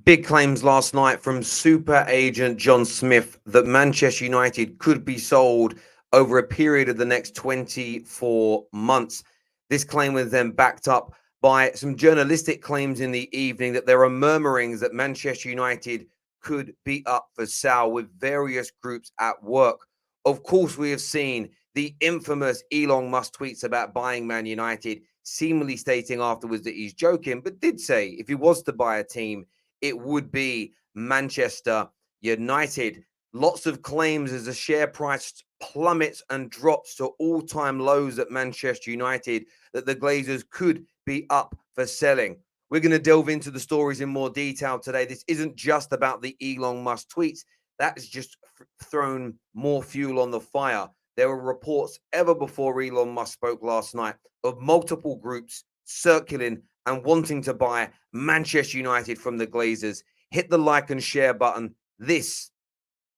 Big claims last night from super agent John Smith that Manchester United could be sold over a period of the next 24 months. This claim was then backed up by some journalistic claims in the evening that there are murmurings that Manchester United could be up for sale with various groups at work. Of course, we have seen the infamous Elon Musk tweets about buying Man United, seemingly stating afterwards that he's joking, but did say if he was to buy a team, it would be Manchester United. Lots of claims as the share price plummets and drops to all-time lows at Manchester United that the Glazers could be up for selling. We're going to delve into the stories in more detail today. This isn't just about the Elon Musk tweets. That has just thrown more fuel on the fire. There were reports ever before Elon Musk spoke last night of multiple groups circling and wanting to buy Manchester United from the Glazers. Hit the like and share button. This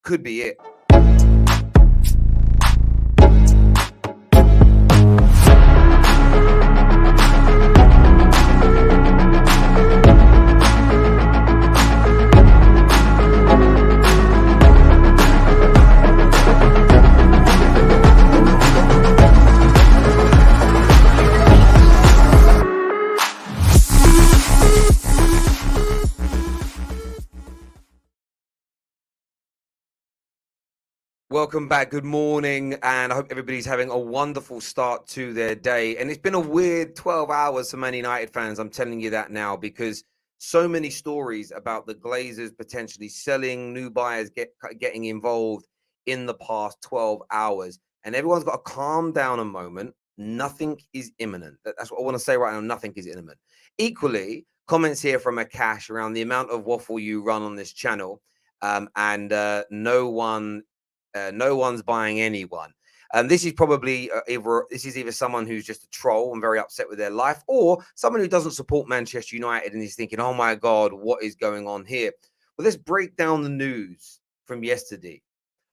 could be it. Welcome back. Good morning. And I hope everybody's having a wonderful start to their day. And it's been a weird 12 hours for Man United fans. I'm telling you that now because so many stories about the Glazers potentially selling, new buyers getting involved in the past 12 hours. And everyone's got to calm down a moment. Nothing is imminent. That's what I want to say right now. Nothing is imminent. Equally, comments here from Akash around the amount of waffle you run on this channel. No one's buying anyone. This is probably either someone who's just a troll and very upset with their life, or someone who doesn't support Manchester United and is thinking, "Oh my God, what is going on here?" Well, let's break down the news from yesterday.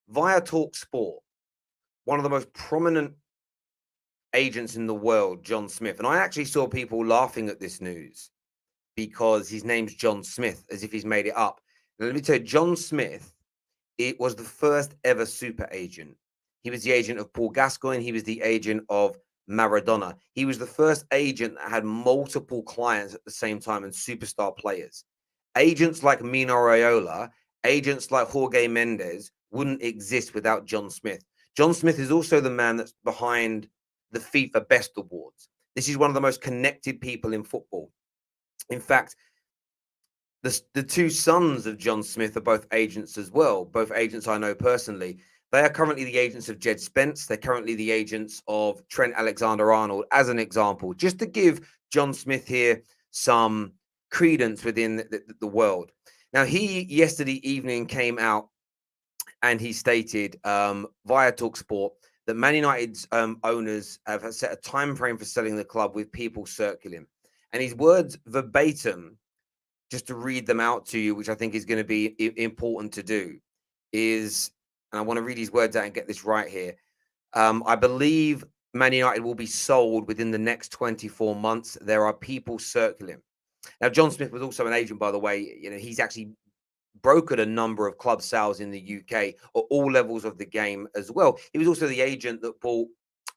Via Talk Sport, one of the most prominent agents in the world, John Smith, and I actually saw people laughing at this news because his name's John Smith, as if he's made it up. Now, let me tell you, John Smith. It was the first ever super agent. He was the agent of Paul Gascoigne. He was the agent of Maradona. He was the first agent that had multiple clients at the same time and superstar players. Agents like Mino Raiola, agents like Jorge Mendes wouldn't exist without John Smith. John Smith is also the man that's behind the FIFA Best Awards. This is one of the most connected people in football. In fact, the two sons of John Smith are both agents as well, both agents I know personally. They are currently the agents of Jed Spence. They're currently the agents of Trent Alexander-Arnold, as an example, just to give John Smith here some credence within the world. Now, he yesterday evening came out and he stated via TalkSport that Man United's owners have set a time frame for selling the club with people circling. And his words verbatim, just to read them out to you, which I think is going to be important to do, is, and I want to read these words out and get this right here. I believe Man United will be sold within the next 24 months. There are people circling. Now, John Smith was also an agent, by the way. You know, he's actually brokered a number of club sales in the UK at all levels of the game as well. He was also the agent that bought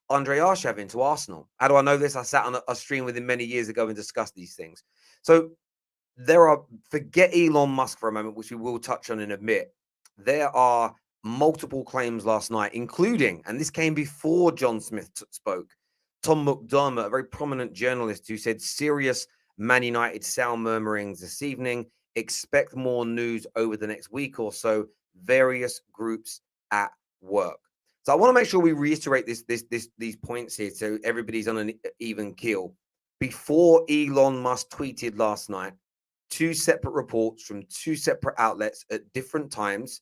Andre Arshav into Arsenal. How do I know this? I sat on a stream with him many years ago and discussed these things. So forget Elon Musk for a moment, which we will touch on in a bit. There are multiple claims last night, including, and this came before John Smith spoke, Tom McDermott, a very prominent journalist, who said serious Man United sale murmurings this evening. Expect more news over the next week or so. Various groups at work. So I want to make sure we reiterate these points here so everybody's on an even keel. Before Elon Musk tweeted last night, two separate reports from two separate outlets at different times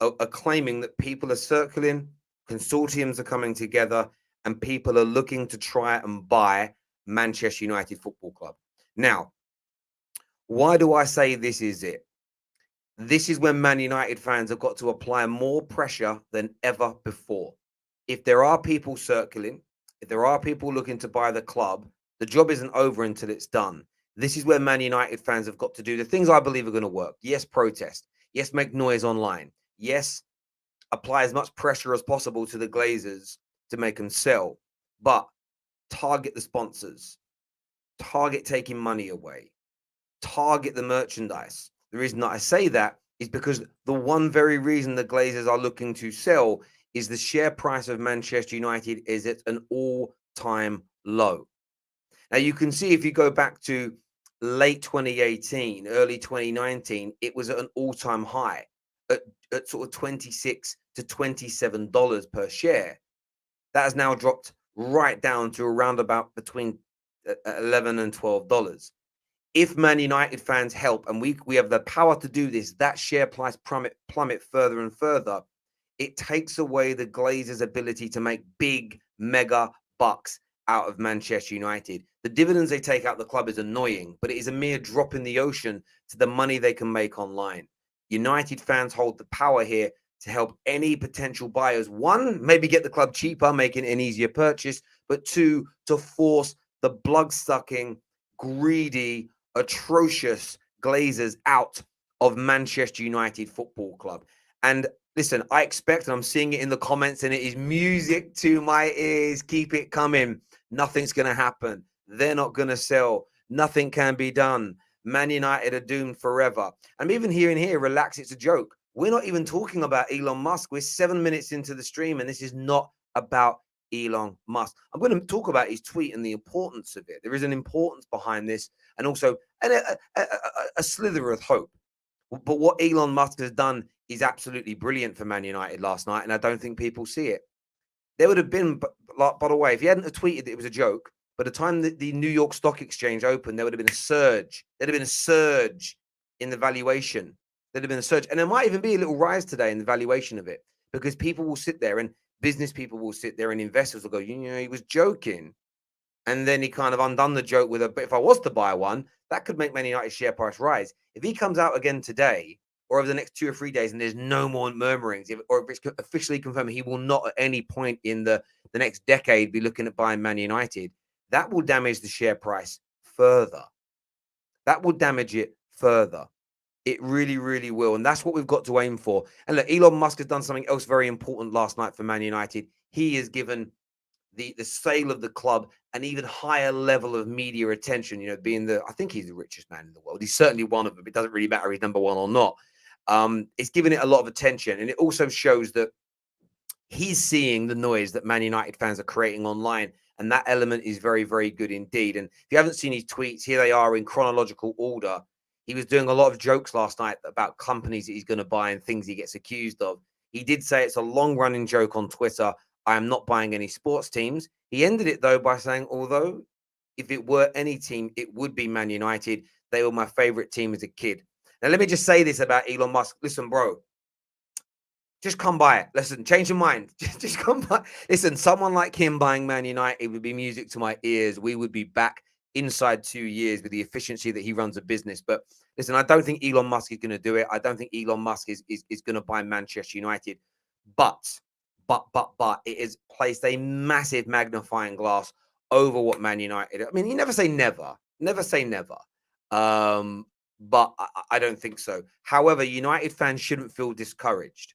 are claiming that people are circling, consortiums are coming together, and people are looking to try and buy Manchester United Football Club. Now, why do I say this is it? This is when Man United fans have got to apply more pressure than ever before. If there are people circling, if there are people looking to buy the club, the job isn't over until it's done. This is where Man United fans have got to do the things I believe are going to work. Yes, protest. Yes, make noise online. Yes, apply as much pressure as possible to the Glazers to make them sell. But target the sponsors, target taking money away, target the merchandise. The reason that I say that is because the one very reason the Glazers are looking to sell is the share price of Manchester United is at an all-time low. Now you can see if you go back to late 2018, early 2019, it was at an all-time high at, at sort of 26 to $27 per share. That has now dropped right down to around about between 11 and $12. If Man United fans help, and we have the power to do this, that share price plummet further and further, it takes away the Glazers' ability to make big, mega bucks out of Manchester United. The dividends they take out the club is annoying, but it is a mere drop in the ocean to the money they can make online. United fans hold the power here to help any potential buyers. One, maybe get the club cheaper, making it an easier purchase, but two, to force the blood-sucking, greedy, atrocious Glazers out of Manchester United Football Club. And listen, I expect, and I'm seeing it in the comments, and it is music to my ears. Keep it coming. Nothing's going to happen. They're not going to sell. Nothing can be done. Man United are doomed forever. I'm even hearing here, relax, it's a joke. We're not even talking about Elon Musk. We're 7 minutes into the stream, and this is not about Elon Musk. I'm going to talk about his tweet and the importance of it. There is an importance behind this, and also a slither of hope. But what Elon Musk has done is absolutely brilliant for Man United last night, and I don't think people see it. There would have been, by the way, if he hadn't have tweeted that it was a joke, by the time that the New York Stock Exchange opened, there would have been a surge. There'd have been a surge in the valuation. There'd have been a surge. And there might even be a little rise today in the valuation of it, because people will sit there and business people will sit there and investors will go, you know, he was joking. And then he kind of undone the joke with but if I was to buy one, that could make Man United's share price rise. If he comes out again today or over the next 2 or 3 days and there's no more murmurings, or if it's officially confirmed he will not at any point in the next decade be looking at buying Man United, that will damage the share price further. That will damage it further. It really, really will. And that's what we've got to aim for. And look, Elon Musk has done something else very important last night for Man United. He has given the sale of the club an even higher level of media attention, you know, being I think he's the richest man in the world. He's certainly one of them. It doesn't really matter if he's number one or not. It's given it a lot of attention. And it also shows that he's seeing the noise that Man United fans are creating online. And that element is very, very good indeed. And if you haven't seen his tweets, here they are in chronological order. He was doing a lot of jokes last night about companies that he's going to buy and things he gets accused of. He did say it's a long-running joke on Twitter. I am not buying any sports teams. He ended it, though, by saying, although if it were any team, it would be Man United. They were my favorite team as a kid. Now, let me just say this about Elon Musk. Listen, bro, just come by it. Listen, change your mind. Just come by. Listen, someone like him buying Man United would be music to my ears. We would be back inside 2 years with the efficiency that he runs a business. But listen, I don't think Elon Musk is going to do it. I don't think Elon Musk is going to buy Manchester United. But it has placed a massive magnifying glass over what Man United. I mean, you never say never. Never say never. But I don't think so. However, United fans shouldn't feel discouraged.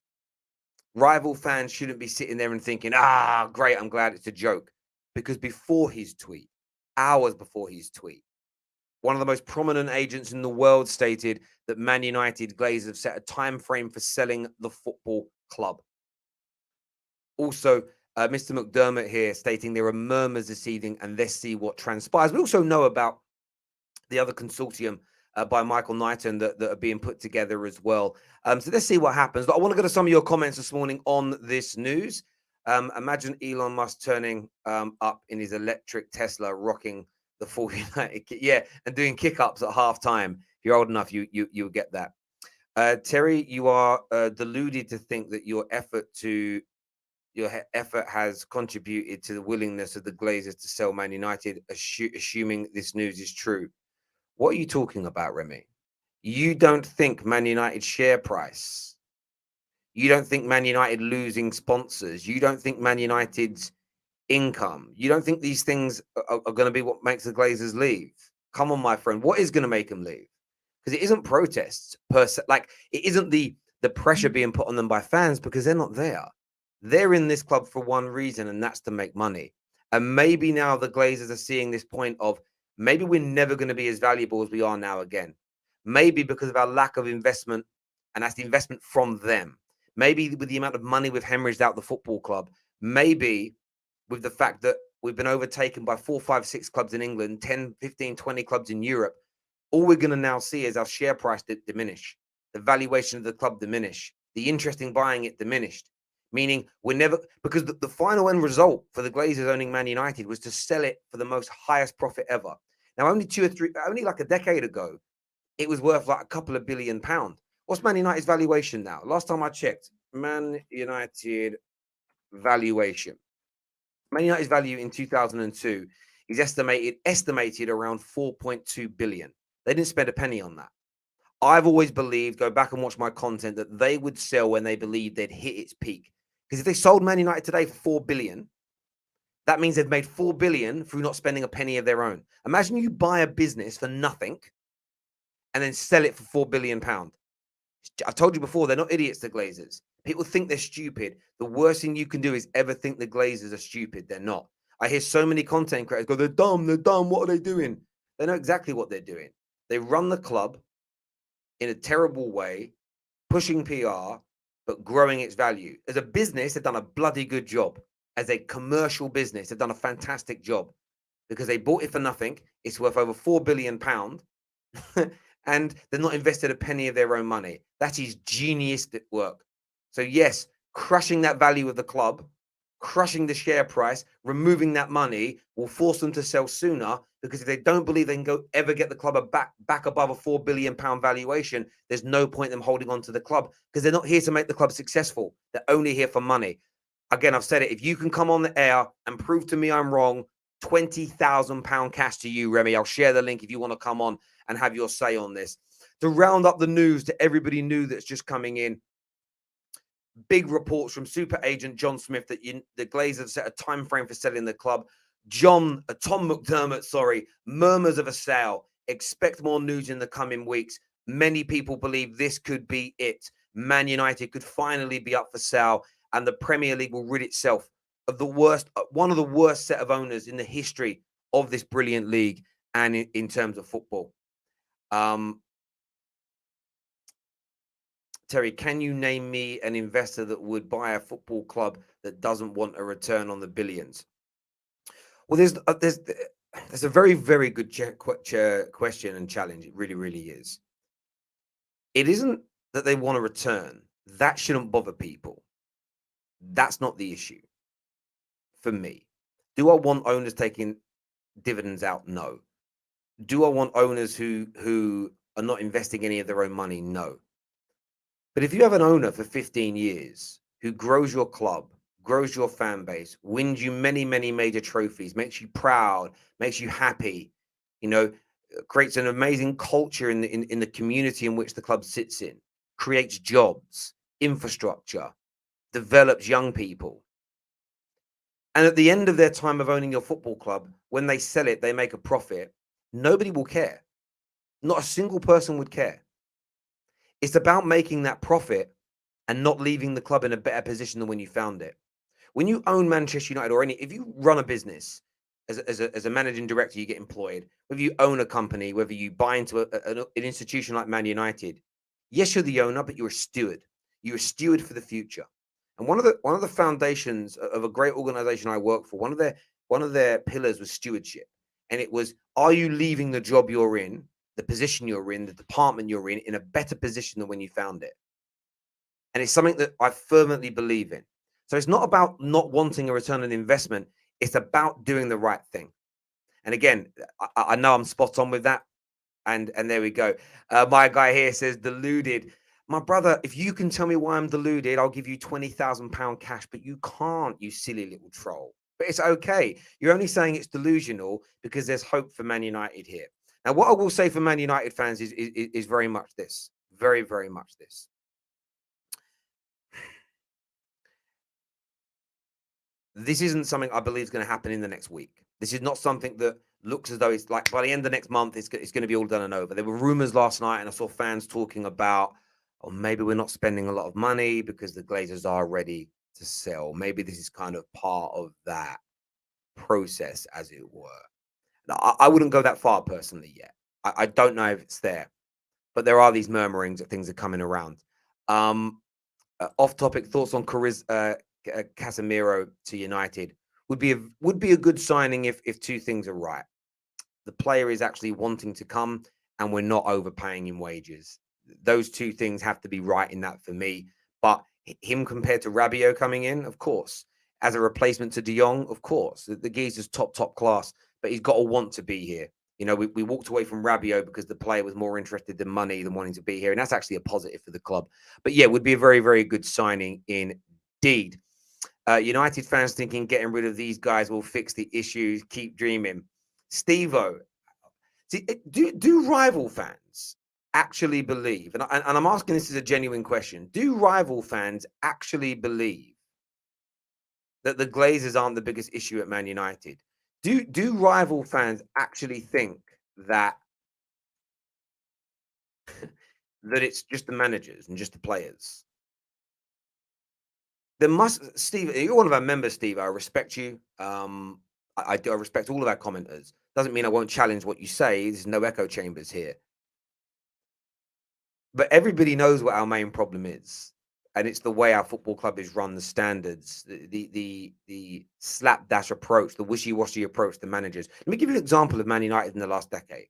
Rival fans shouldn't be sitting there and thinking, great, I'm glad it's a joke. Because before his tweet, hours before his tweet, one of the most prominent agents in the world stated that Man United Glazers have set a time frame for selling the football club. Also, Mr. McDermott here stating there are murmurs this evening and let's see what transpires. We also know about the other consortium by Michael Knighton that are being put together as well. So let's see what happens. But I want to go to some of your comments this morning on this news. Imagine Elon Musk turning up in his electric Tesla, rocking the full United, yeah, and doing kick-ups at halftime. If you're old enough, you'll get that. Terry, you are deluded to think that your effort has contributed to the willingness of the Glazers to sell Man United, assuming this news is true. What are you talking about, Remy? You don't think Man United's share price, you don't think Man United losing sponsors, you don't think Man United's income, you don't think these things are going to be what makes the Glazers leave? Come on, my friend. What is going to make them leave? Because it isn't protests per se. Like, it isn't the pressure being put on them by fans, because they're not there. They're in this club for one reason, and that's to make money. And maybe now the Glazers are seeing this point of, maybe we're never going to be as valuable as we are now again. Maybe because of our lack of investment, and that's the investment from them. Maybe with the amount of money we've hemorrhaged out the football club. Maybe with the fact that we've been overtaken by 4, 5, 6 clubs in England, 10, 15, 20 clubs in Europe. All we're going to now see is our share price diminish, the valuation of the club diminish, the interest in buying it diminished. Meaning we're never, because the final end result for the Glazers owning Man United was to sell it for the most highest profit ever. Now, only like a decade ago, it was worth like a couple of £1 billion. What's Man United's valuation now? Last time I checked, Man United valuation. Man United's value in 2002 is estimated around 4.2 billion. They didn't spend a penny on that. I've always believed, go back and watch my content, that they would sell when they believed they'd hit its peak. Because if they sold Man United today for 4 billion, that means they've made 4 billion through not spending a penny of their own. Imagine you buy a business for nothing and then sell it for 4 billion pound. I told you before, they're not idiots, the Glazers. People think they're stupid. The worst thing you can do is ever think the Glazers are stupid. They're not. I hear so many content creators go, they're dumb, what are they doing? They know exactly what they're doing. They run the club in a terrible way, pushing PR, but growing its value. As a business, they've done a bloody good job. As a commercial business, they've done a fantastic job, because they bought it for nothing. It's worth over £4 billion. And they've not invested a penny of their own money. That is genius work. So yes, crushing that value of the club, crushing the share price, removing that money will force them to sell sooner, because if they don't believe they can ever get the club back above a £4 billion valuation, there's no point in them holding on to the club, because they're not here to make the club successful. They're only here for money. Again, I've said it. If you can come on the air and prove to me I'm wrong, £20,000 cash to you, Remy. I'll share the link if you want to come on and have your say on this. To round up the news to everybody new that's just coming in, big reports from super agent John Smith that the Glazers set a time frame for selling the club. Tom McDermott, murmurs of a sale. Expect more news in the coming weeks. Many people believe this could be it. Man United could finally be up for sale, and the Premier League will rid itself of one of the worst set of owners in the history of this brilliant league and in terms of football. Terry, can you name me an investor that would buy a football club that doesn't want a return on the billions? Well, there's a very, very good question and challenge. It really, really is. It isn't that they want a return. That shouldn't bother people. That's not the issue for me. Do I want owners taking dividends out? No. Do I want owners who are not investing any of their own money? No. But if you have an owner for 15 years who grows your club, grows your fan base, wins you many, many major trophies, makes you proud, makes you happy, creates an amazing culture in the community in which the club sits in, creates jobs, infrastructure, develops young people. And at the end of their time of owning your football club, when they sell it, they make a profit. Nobody will care. Not a single person would care. It's about making that profit and not leaving the club in a better position than when you found it. When you own Manchester United, or if you run a business as a managing director, you get employed, whether you own a company, whether you buy into an institution like Man United, yes, you're the owner, but you're a steward. You're a steward for the future. And one of the foundations of a great organization I work for, one of their pillars was stewardship. And it was, are you leaving the job you're in, the position you're in, the department you're in a better position than when you found it? And it's something that I fervently believe in. So it's not about not wanting a return on investment. It's about doing the right thing. And again, I know I'm spot on with that. And there we go. My guy here says deluded. My brother, if you can tell me why I'm deluded, I'll give you £20,000 cash, but you can't, you silly little troll. But it's okay. You're only saying it's delusional because there's hope for Man United here. Now, what I will say for Man United fans is very much this. Very, very much this. This isn't something I believe is going to happen in the next week. This is not something that looks as though it's like by the end of next month, it's going to be all done and over. There were rumors last night, and I saw fans talking about, oh, maybe we're not spending a lot of money because the Glazers are ready to sell. Maybe this is kind of part of that process, as it were. Now, I wouldn't go that far personally yet. I don't know if it's there, but there are these murmurings that things are coming around. Off topic thoughts on Casemiro to United would be a good signing if two things are right. The player is actually wanting to come, and we're not overpaying him wages. Those two things have to be right in that for me. But him compared to Rabiot coming in, of course, as a replacement to De Jong, of course, the geezer's top class, but he's got to want to be here. You know, we walked away from Rabiot because the player was more interested in money than wanting to be here. And that's actually a positive for the club. But yeah, it would be a very, very good signing indeed. United fans thinking getting rid of these guys will fix the issues. Keep dreaming. Steve-O, see, do rival fans actually believe, and I'm asking this as a genuine question, do rival fans actually believe that the Glazers aren't the biggest issue at Man United? Do rival fans actually think that that it's just the managers and just the players? There must, Steve, you're one of our members, Steve. I respect you. I do. I respect all of our commenters. Doesn't mean I won't challenge what you say. There's no echo chambers here. But everybody knows what our main problem is, and it's the way our football club is run, the standards, the slapdash approach, the wishy-washy approach to managers. Let me give you an example of Man United in the last decade.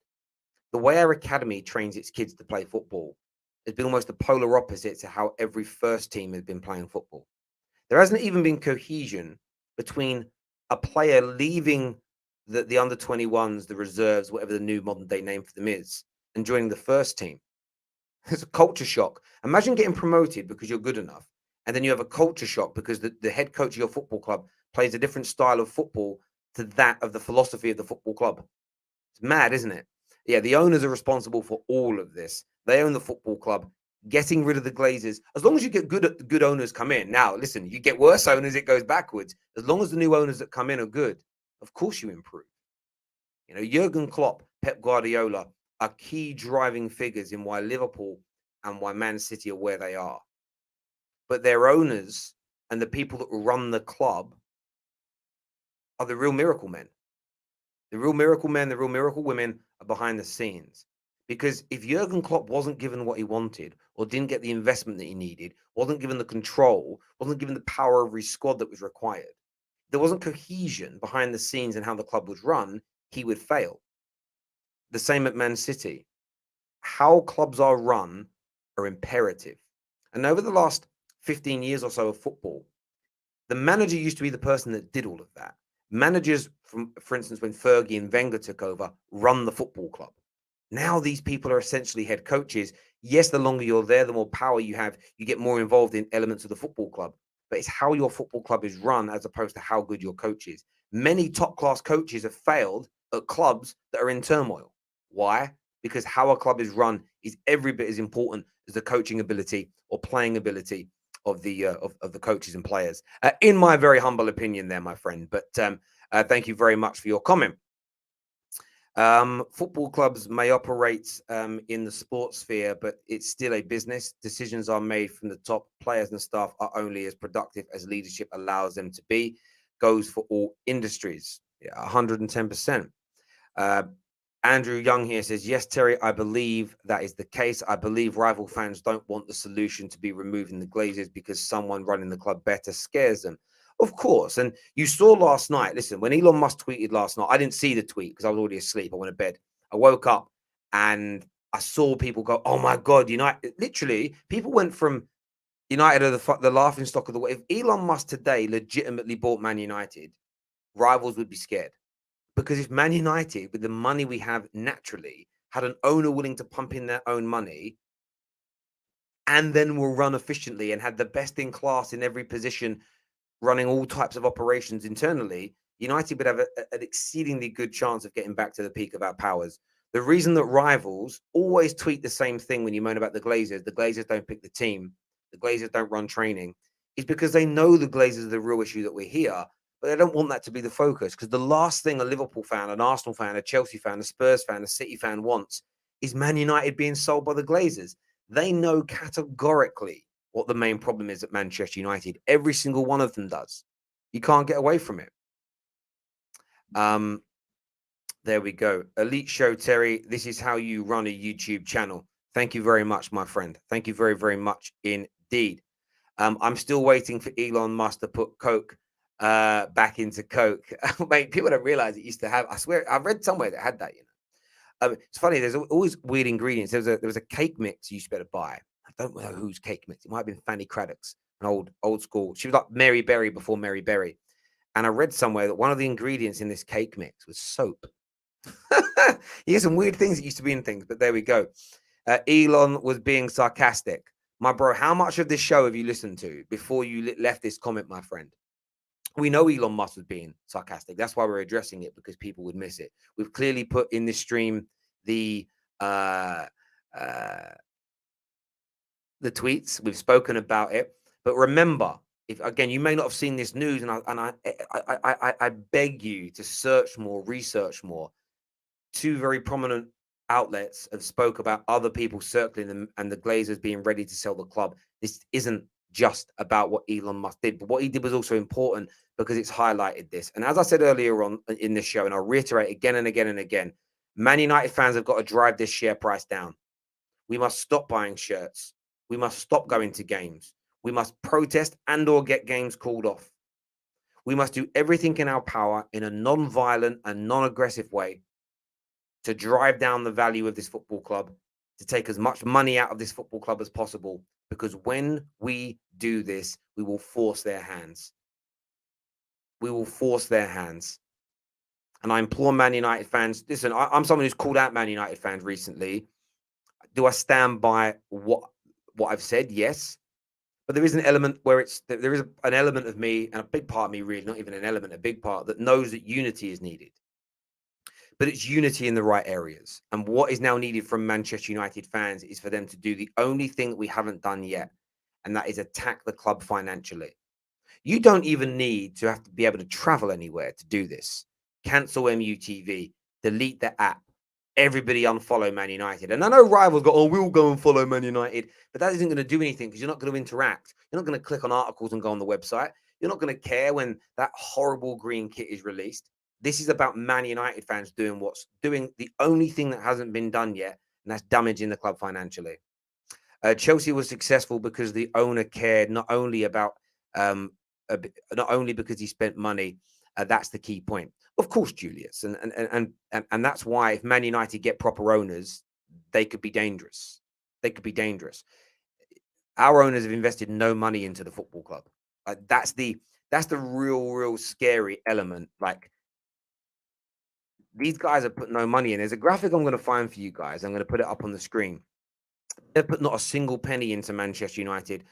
The way our academy trains its kids to play football has been almost the polar opposite to how every first team has been playing football. There hasn't even been cohesion between a player leaving the under 21s, the reserves, whatever the new modern day name for them is, and joining the first team. It's a culture shock. Imagine getting promoted because you're good enough, and then you have a culture shock because the head coach of your football club plays a different style of football to that of the philosophy of the football club. It's mad, isn't it? Yeah, the owners are responsible for all of this. They own the football club. Getting rid of the Glazers, as long as you get good owners come in. Now, listen, you get worse owners, it goes backwards. As long as the new owners that come in are good, of course you improve. You know, Jurgen Klopp, Pep Guardiola are key driving figures in why Liverpool and why Man City are where they are. But their owners and the people that run the club are the real miracle men. The real miracle men, the real miracle women are behind the scenes. Because if Jurgen Klopp wasn't given what he wanted, or didn't get the investment that he needed, wasn't given the control, wasn't given the power of his squad that was required, there wasn't cohesion behind the scenes in how the club was run, he would fail. The same at Man City. How clubs are run are imperative. And over the last 15 years or so of football, the manager used to be the person that did all of that. Managers, for instance, when Fergie and Wenger took over, run the football club. Now these people are essentially head coaches. Yes, the longer you're there, the more power you have. You get more involved in elements of the football club. But it's how your football club is run as opposed to how good your coach is. Many top-class coaches have failed at clubs that are in turmoil. Why? Because how a club is run is every bit as important as the coaching ability or playing ability of the coaches and players. In my very humble opinion there, my friend. But thank you very much for your comment. Football clubs may operate in the sports sphere, but it's still a business. Decisions are made from the top. Players and staff are only as productive as leadership allows them to be. Goes for all industries. Yeah, 110%. Andrew Young here says, yes, Terry, I believe that is the case. I believe rival fans don't want the solution to be removing the Glazers because someone running the club better scares them. Of course. And you saw last night, listen, when Elon Musk tweeted last night, I didn't see the tweet because I was already asleep. I went to bed. I woke up and I saw people go, oh my God, United. Literally, people went from United are the laughing stock of the way. If Elon Musk today legitimately bought Man United, rivals would be scared. Because if Man United, with the money we have naturally, had an owner willing to pump in their own money and then will run efficiently and had the best in class in every position, running all types of operations internally, United would have an exceedingly good chance of getting back to the peak of our powers. The reason that rivals always tweet the same thing when you moan about the Glazers don't pick the team, the Glazers don't run training, is because they know the Glazers are the real issue that we're here. But they don't want that to be the focus, because the last thing a Liverpool fan, an Arsenal fan, a Chelsea fan, a Spurs fan, a City fan wants is Man United being sold by the Glazers. They know categorically what the main problem is at Manchester United. Every single one of them does. You can't get away from it. There we go. Elite Show, Terry. This is how you run a YouTube channel. Thank you very much, my friend. Thank you very, very much indeed. I'm still waiting for Elon Musk to put Coke back into Coke. Mate, people don't realize it used to have. I swear, I read somewhere that had that. It's funny. There's always weird ingredients. There was a cake mix you used to be able to buy. I don't know whose cake mix. It might have been Fanny Craddock's, an old school. She was like Mary Berry before Mary Berry. And I read somewhere that one of the ingredients in this cake mix was soap. You get some weird things that used to be in things, but there we go. Elon was being sarcastic. My bro, how much of this show have you listened to before you left this comment, my friend? We know Elon Musk was being sarcastic. That's why we're addressing it, because people would miss it. We've clearly put in this stream the tweets. We've spoken about it. But remember, if again, you may not have seen this news, and I beg you to search more, research more. Two very prominent outlets have spoke about other people circling them and the Glazers being ready to sell the club. This isn't just about what Elon Musk did, but what he did was also important because it's highlighted this. And as I said earlier on in this show, and I'll reiterate again and again and again, Man United fans have got to drive this share price down. We must stop buying shirts. We must stop going to games. We must protest and or get games called off. We must do everything in our power in a non-violent and non-aggressive way to drive down the value of this football club, to take as much money out of this football club as possible, because when we do this, we will force their hands. We will force their hands. And I implore Man United fans, listen, I'm someone who's called out Man United fans recently. Do I stand by what I've said? Yes. But there is an element where there is an element of me, and a big part of me, really, not even an element, a big part, that knows that unity is needed. But it's unity in the right areas. And what is now needed from Manchester United fans is for them to do the only thing that we haven't done yet, and that is attack the club financially. You don't even need to have to be able to travel anywhere to do this. Cancel MUTV, delete the app, everybody unfollow Man United. And I know rivals go, oh, we'll go and follow Man United, but that isn't going to do anything, because you're not going to interact. You're not going to click on articles and go on the website. You're not going to care when that horrible green kit is released. This is about Man United fans doing the only thing that hasn't been done yet, and that's damaging the club financially. Chelsea was successful because the owner cared not only because he spent money. That's the key point. Of course, Julius, and that's why if Man United get proper owners, they could be dangerous. They could be dangerous. Our owners have invested no money into the football club. That's the real scary element. Like, these guys have put no money in. There's a graphic I'm going to find for you guys. I'm going to put it up on the screen. They've put not a single penny into Manchester United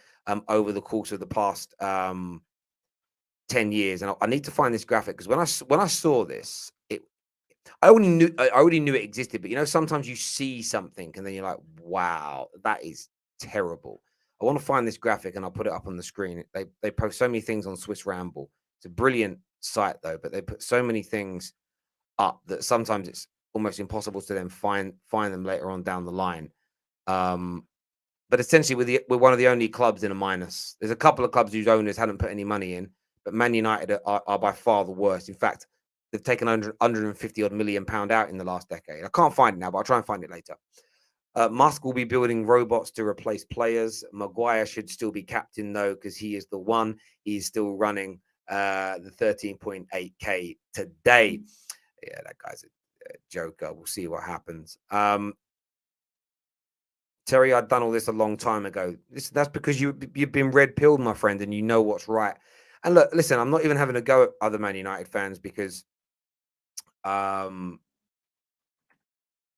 over the course of the past 10 years. And I need to find this graphic, because when I saw this, I already knew it existed. But sometimes you see something and then you're like, wow, that is terrible. I want to find this graphic and I'll put it up on the screen. They post so many things on Swiss Ramble. It's a brilliant site though, but they put so many things up that sometimes it's almost impossible to then find them later on down the line. But essentially, we're one of the only clubs in a minus. There's a couple of clubs whose owners hadn't put any money in, but Man United are by far the worst. In fact, they've taken 150 odd million pound out in the last decade. I can't find it now, but I'll try and find it later. Musk will be building robots to replace players. Maguire should still be captain though, because he is the one. He is still running the 13.8k today. Yeah, that guy's a joker. We'll see what happens. Terry, I'd done all this a long time ago. That's because you've been red pilled, my friend, and you know what's right. And look, listen, I'm not even having a go at other Man United fans, because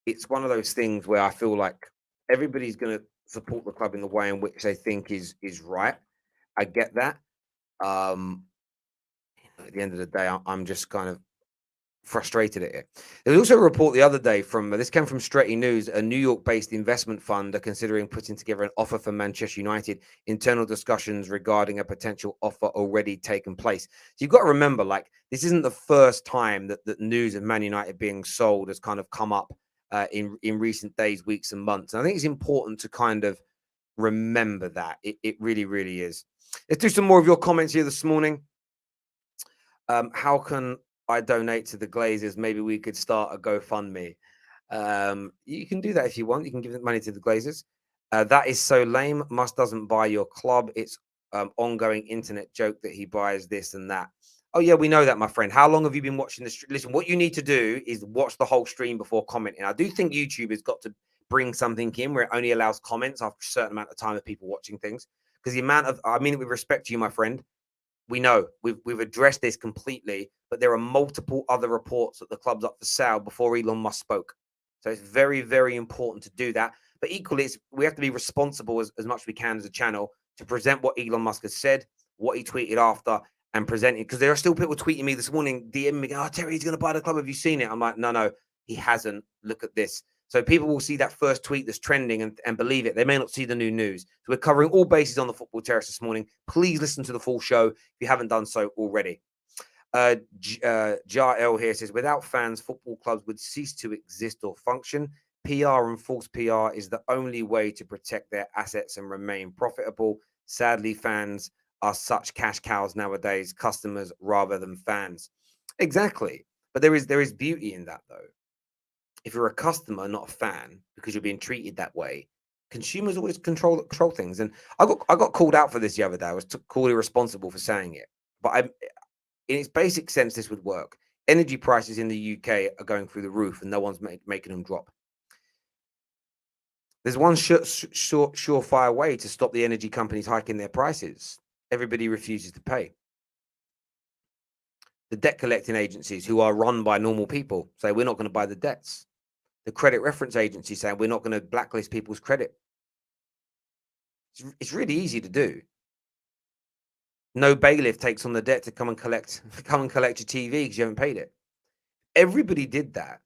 it's one of those things where I feel like everybody's going to support the club in the way in which they think is right. I get that. At the end of the day, I'm just kind of frustrated at it. There was also a report the other day from this came from Stretty News. A New York-based investment fund are considering putting together an offer for Manchester United. Internal discussions regarding a potential offer already taken place. So you've got to remember, like, this isn't the first time that news of Man United being sold has kind of come up in recent days, weeks, and months. And I think it's important to kind of remember that it really, really is. Let's do some more of your comments here this morning. How can I donate to the Glazers? Maybe we could start a GoFundMe. You can do that if you want. You can give the money to the Glazers. That is so lame. Musk doesn't buy your club. It's ongoing internet joke that he buys this and that. Oh yeah, we know that, my friend. How long have you been watching this? Listen, what you need to do is watch the whole stream before commenting. I do think YouTube has got to bring something in where it only allows comments after a certain amount of time of people watching things. Because the amount of, I mean it with respect to you, my friend, we know we've addressed this completely, but there are multiple other reports that the club's up for sale before Elon Musk spoke. So it's very, very important to do that. But equally, we have to be responsible as much as we can as a channel to present what Elon Musk has said, what he tweeted after, and present it. Because there are still people tweeting me this morning, DMing me, oh, Terry, he's going to buy the club. Have you seen it? I'm like, no, he hasn't. Look at this. So people will see that first tweet that's trending and believe it. They may not see the new news. So we're covering all bases on the Football Terrace this morning. Please listen to the full show if you haven't done so already. Jar L here says, without fans, football clubs would cease to exist or function. PR and false PR is the only way to protect their assets and remain profitable. Sadly, fans are such cash cows nowadays, customers rather than fans. Exactly. But there is beauty in that, though. If you're a customer, not a fan, because you're being treated that way, consumers always control things. And I got called out for this the other day. I was called irresponsible for saying it. But in its basic sense, this would work. Energy prices in the UK are going through the roof, and no one's making them drop. There's one surefire way to stop the energy companies hiking their prices. Everybody refuses to pay. The debt collecting agencies, who are run by normal people, say we're not going to buy the debts. The credit reference agency saying we're not going to blacklist people's credit. It's really easy to do. No bailiff takes on the debt to come and collect your TV because you haven't paid it. Everybody did that.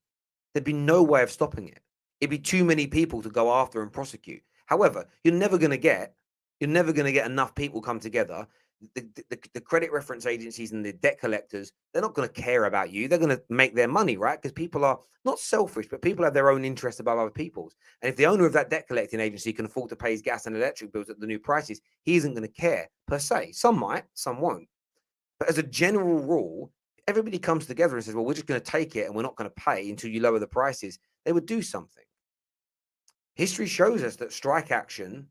There'd be no way of stopping it. It'd be too many people to go after and prosecute. However, you're never going to get enough people come together. The credit reference agencies and the debt collectors, they're not going to care about you. They're going to make their money, right? Because people are not selfish, but people have their own interests above other people's. And if the owner of that debt collecting agency can afford to pay his gas and electric bills at the new prices, he isn't going to care per se. Some might, some won't. But as a general rule, everybody comes together and says, well, we're just going to take it and we're not going to pay until you lower the prices. They would do something. History shows us that strike action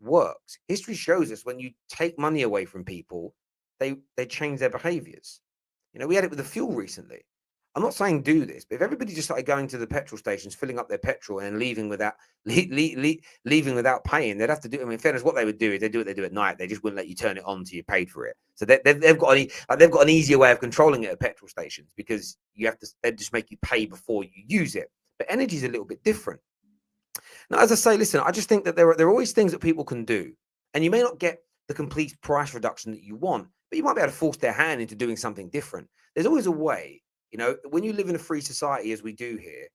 works. History shows us when you take money away from people, they change their behaviors. You know, we had it with the fuel recently. I'm not saying do this, but if everybody just started going to the petrol stations, filling up their petrol and leaving without leaving without paying, they'd have to do. I mean, in fairness, what they would do is they do at night. They just wouldn't let you turn it on until you paid for it. So they've got an easier way of controlling it at petrol stations because they just make you pay before you use it. But energy is a little bit different. Now, as I say, listen, I just think that there are always things that people can do, and you may not get the complete price reduction that you want, but you might be able to force their hand into doing something different. There's always a way, you know, when you live in a free society, as we do here,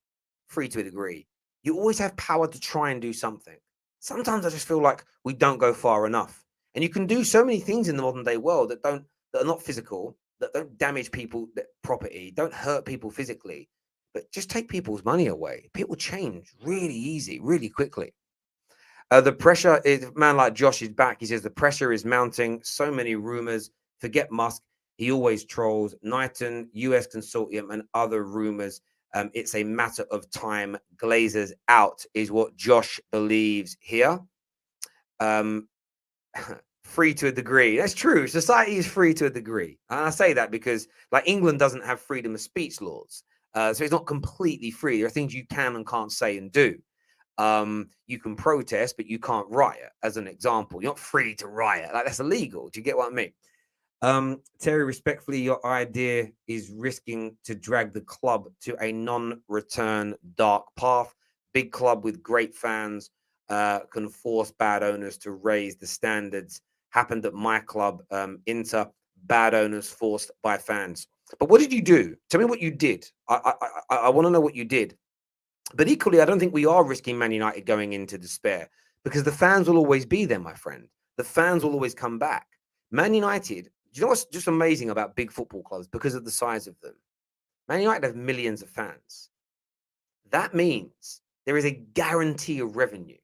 free to a degree, you always have power to try and do something. Sometimes I just feel like we don't go far enough, and you can do so many things in the modern day world that are not physical, that don't damage people's property, don't hurt people physically. But just take people's money away. People change really easy, really quickly. The pressure is, man like Josh is back. He says the pressure is mounting. So many rumors. Forget Musk. He always trolls. Knighton, US Consortium, and other rumors. It's a matter of time. Glazers out is what Josh believes here. Free to a degree. That's true. Society is free to a degree. And I say that because, like, England doesn't have freedom of speech laws. So it's not completely free. There are things you can and can't say and do. You can protest, but you can't riot, as an example. You're not free to riot. Like, that's illegal. Do you get what I mean? Terry, respectfully, your idea is risking to drag the club to a non-return dark path. Big club with great fans can force bad owners to raise the standards. Happened at my club, Inter. Bad owners forced by fans. But what did you do? Tell me what you did. I want to know what you did. But equally, I don't think we are risking Man United going into despair, because the fans will always be there, my friend. The fans will always come back. Man United, do you know what's just amazing about big football clubs because of the size of them? Man United have millions of fans. That means there is a guarantee of revenue.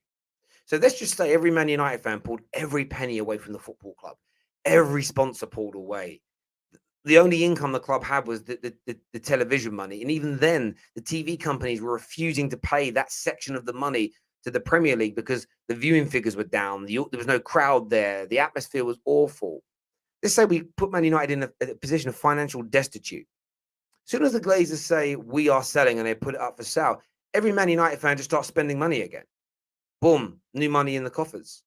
So let's just say every Man United fan pulled every penny away from the football club, every sponsor pulled away. The only income the club had was the television money. And even then, the TV companies were refusing to pay that section of the money to the Premier League because the viewing figures were down. There was no crowd there. The atmosphere was awful. Let's say we put Man United in a position of financial destitute. As soon as the Glazers say we are selling and they put it up for sale, every Man United fan just starts spending money again. Boom, new money in the coffers.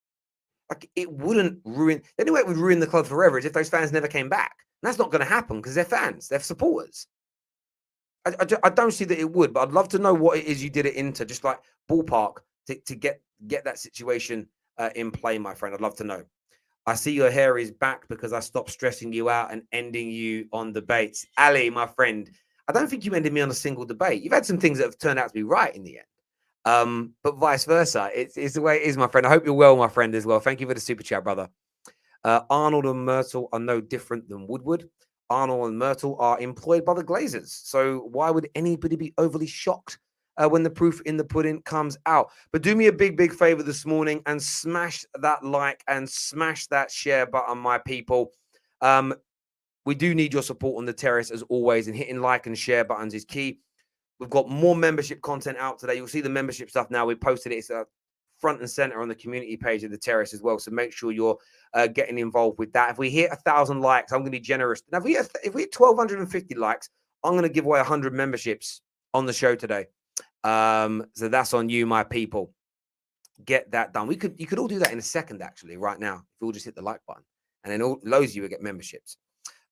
Like, it wouldn't ruin. The only way it would ruin the club forever is if those fans never came back. And that's not going to happen because they're fans, they're supporters. I don't see that it would, but I'd love to know what it is you did it into, just like ballpark, to get that situation in play, my friend. I'd love to know. I see your hair is back because I stopped stressing you out and ending you on debates. Ali, my friend, I don't think you ended me on a single debate. You've had some things that have turned out to be right in the end. But vice versa. It's the way it is, my friend. I hope you're well, my friend, as well. Thank you for the super chat, brother. Arnold and Myrtle are no different than Woodward. Arnold and Myrtle are employed by the Glazers. So why would anybody be overly shocked when the proof in the pudding comes out? But do me a big favor this morning and smash that like and smash that share button, my people. We do need your support on the terrace as always, and hitting like and share buttons is key. We've got more membership content out today. You'll see the membership stuff now. We posted it. It's front and center on the community page of the terrace as well. So make sure you're getting involved with that. If we hit 1,000 likes, I'm going to be generous. Now, if we hit 1,250 likes, I'm going to give away 100 memberships on the show today. So that's on you, my people. Get that done. You could all do that in a second, actually, right now. If we all just hit the like button, and then loads of you will get memberships.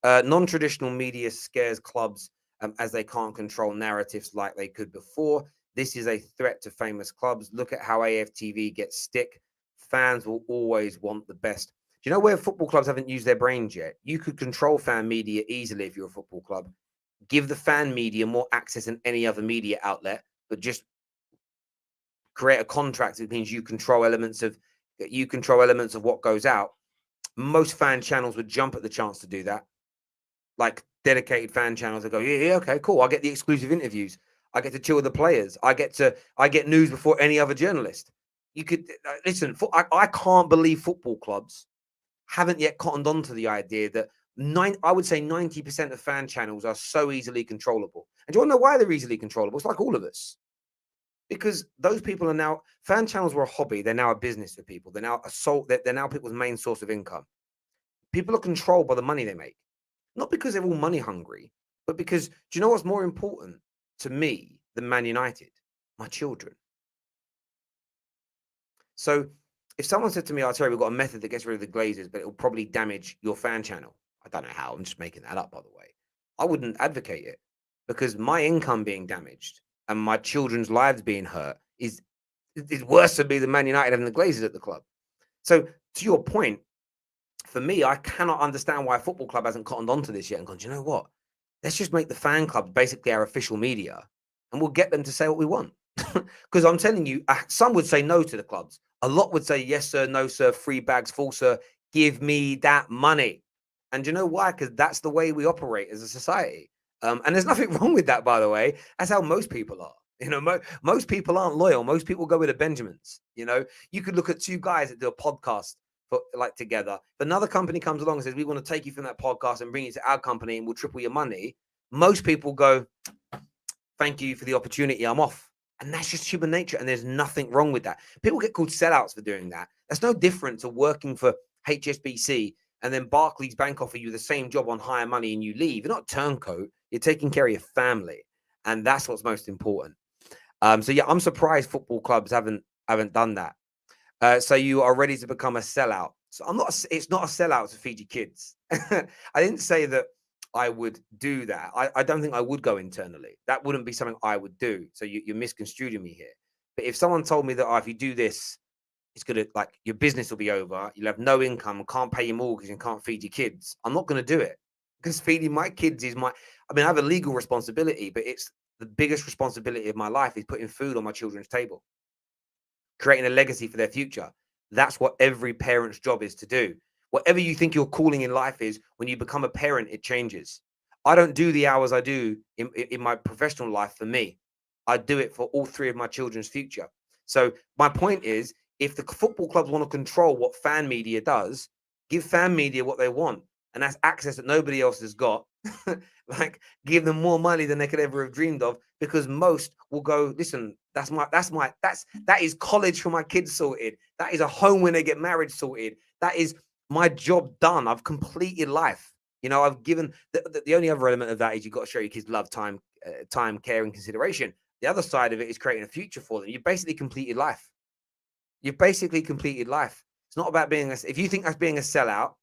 Non-traditional media scares clubs as they can't control narratives like they could before. This is a threat to famous clubs. Look at how AFTV gets stick. Fans will always want the best. Do you know where football clubs haven't used their brains yet? You could control fan media easily if you're a football club. Give the fan media more access than any other media outlet, but just create a contract that means you control elements of what goes out. Most fan channels would jump at the chance to do that. Like dedicated fan channels that go, yeah, okay, cool. I get the exclusive interviews. I get to chill with the players. I get news before any other journalist. You could listen. I can't believe football clubs haven't yet cottoned on to the idea that I would say 90% of fan channels are so easily controllable. And do you want to know why they're easily controllable? It's like all of us. Because those people are now, fan channels were a hobby. They're now a business for people. They're now they're now people's main source of income. People are controlled by the money they make. Not because they're all money hungry, but because, do you know what's more important to me than Man United? My children. So if someone said to me, "Oh, Terry, we've got a method that gets rid of the Glazers, but it will probably damage your fan channel." I don't know how. I'm just making that up, by the way. I wouldn't advocate it, because my income being damaged and my children's lives being hurt is worse to me than Man United having the Glazers at the club. So to your point, for me, I cannot understand why a football club hasn't cottoned onto this yet and gone, do you know what? Let's just make the fan club basically our official media, and we'll get them to say what we want. Because I'm telling you, some would say no to the clubs. A lot would say yes, sir, no, sir, free bags, full, sir. Give me that money. And do you know why? Because that's the way we operate as a society. And there's nothing wrong with that, by the way. That's how most people are. You know, most people aren't loyal. Most people go with the Benjamins. You know, you could look at two guys that do a podcast together. If another company comes along and says, we want to take you from that podcast and bring you to our company and we'll triple your money, most people go, thank you for the opportunity, I'm off. And that's just human nature. And there's nothing wrong with that. People get called sellouts for doing that. That's no different to working for HSBC and then Barclays Bank offer you the same job on higher money and you leave. You're not turncoat. You're taking care of your family. And that's what's most important. So yeah, I'm surprised football clubs haven't done that. So you are ready to become a sellout. So it's not a sellout to feed your kids. I didn't say that I would do that. I don't think I would go internally. That wouldn't be something I would do. So you're misconstruing me here. But if someone told me that if you do this, it's gonna, like, your business will be over, you'll have no income, can't pay your mortgage and can't feed your kids, I'm not gonna do it. Because feeding my kids is I mean, I have a legal responsibility, but it's the biggest responsibility of my life is putting food on my children's table, creating a legacy for their future. That's what every parent's job is to do. Whatever you think your calling in life is, when you become a parent, it changes. I don't do the hours I do in my professional life for me. I do it for all three of my children's future. So my point is, if the football clubs want to control what fan media does, give fan media what they want, and that's access that nobody else has got. Like, give them more money than they could ever have dreamed of, because most will go, listen, that is college for my kids sorted. That is a home when they get married sorted. That is my job done. I've completed life. I've given the only other element of that is you've got to show your kids love, time, care, and consideration. The other side of it is creating a future for them. You've basically completed life. You've basically completed life. It's not about if you think that's being a sellout,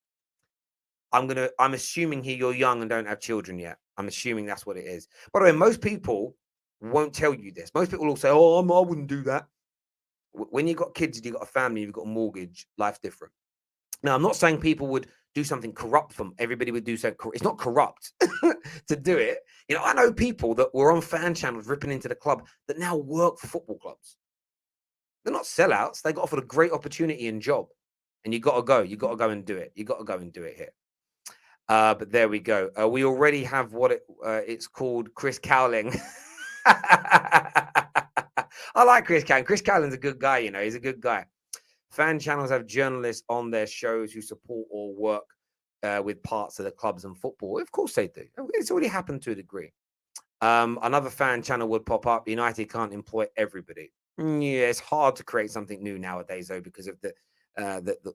I'm assuming here you're young and don't have children yet. I'm assuming that's what it is. By the way, most people won't tell you this. Most people will say, "Oh, I wouldn't do that." When you've got kids, you've got a family, you've got a mortgage, life's different. Now, I'm not saying people would do something corrupt from everybody would do so. It's not corrupt to do it. I know people that were on fan channels ripping into the club that now work for football clubs. They're not sellouts. They got offered a great opportunity and job. And you got to go. You got to go and do it. You got to go and do it here. But there we go. We already have what it's called, Chris Cowling. I like Chris Cowling. Chris Cowling's a good guy, he's a good guy. Fan channels have journalists on their shows who support or work with parts of the clubs and football. Of course they do. It's already happened to a degree. Another fan channel would pop up. United can't employ everybody. Yeah, it's hard to create something new nowadays, though, because of the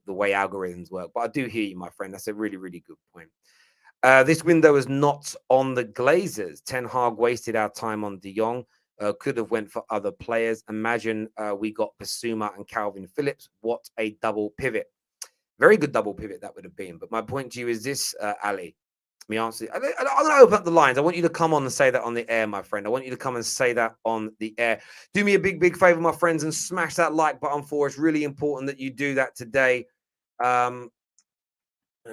way algorithms work. But I do hear you, my friend. That's a really, really good point. This window is not on the Glazers. Ten Hag wasted our time on De Jong. Could have went for other players. Imagine we got Basuma and Calvin Phillips. What a double pivot. Very good double pivot that would have been. But my point to you is this, Ali. Me answer. I'm going to open up the lines. I want you to come on and say that on the air, my friend. I want you to come and say that on the air. Do me a big, big favor, my friends, and smash that like button for us. Really important that you do that today.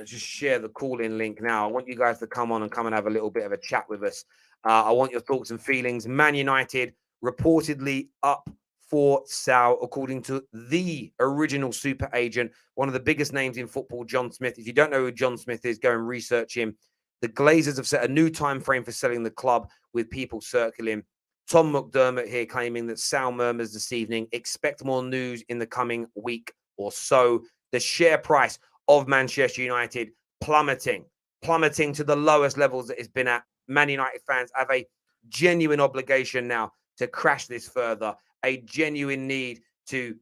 Just share the call-in link now. I want you guys to come on and have a little bit of a chat with us. I want your thoughts and feelings. Man United reportedly up for sale, according to the original super agent, one of the biggest names in football, John Smith. If you don't know who John Smith is, go and research him. The Glazers have set a new time frame for selling the club, with people circling. Tom McDermott here claiming that Sal murmurs this evening. Expect more news in the coming week or so. The share price of Manchester United plummeting to the lowest levels that it's been at. Man United fans have a genuine obligation now to crash this further, a genuine need to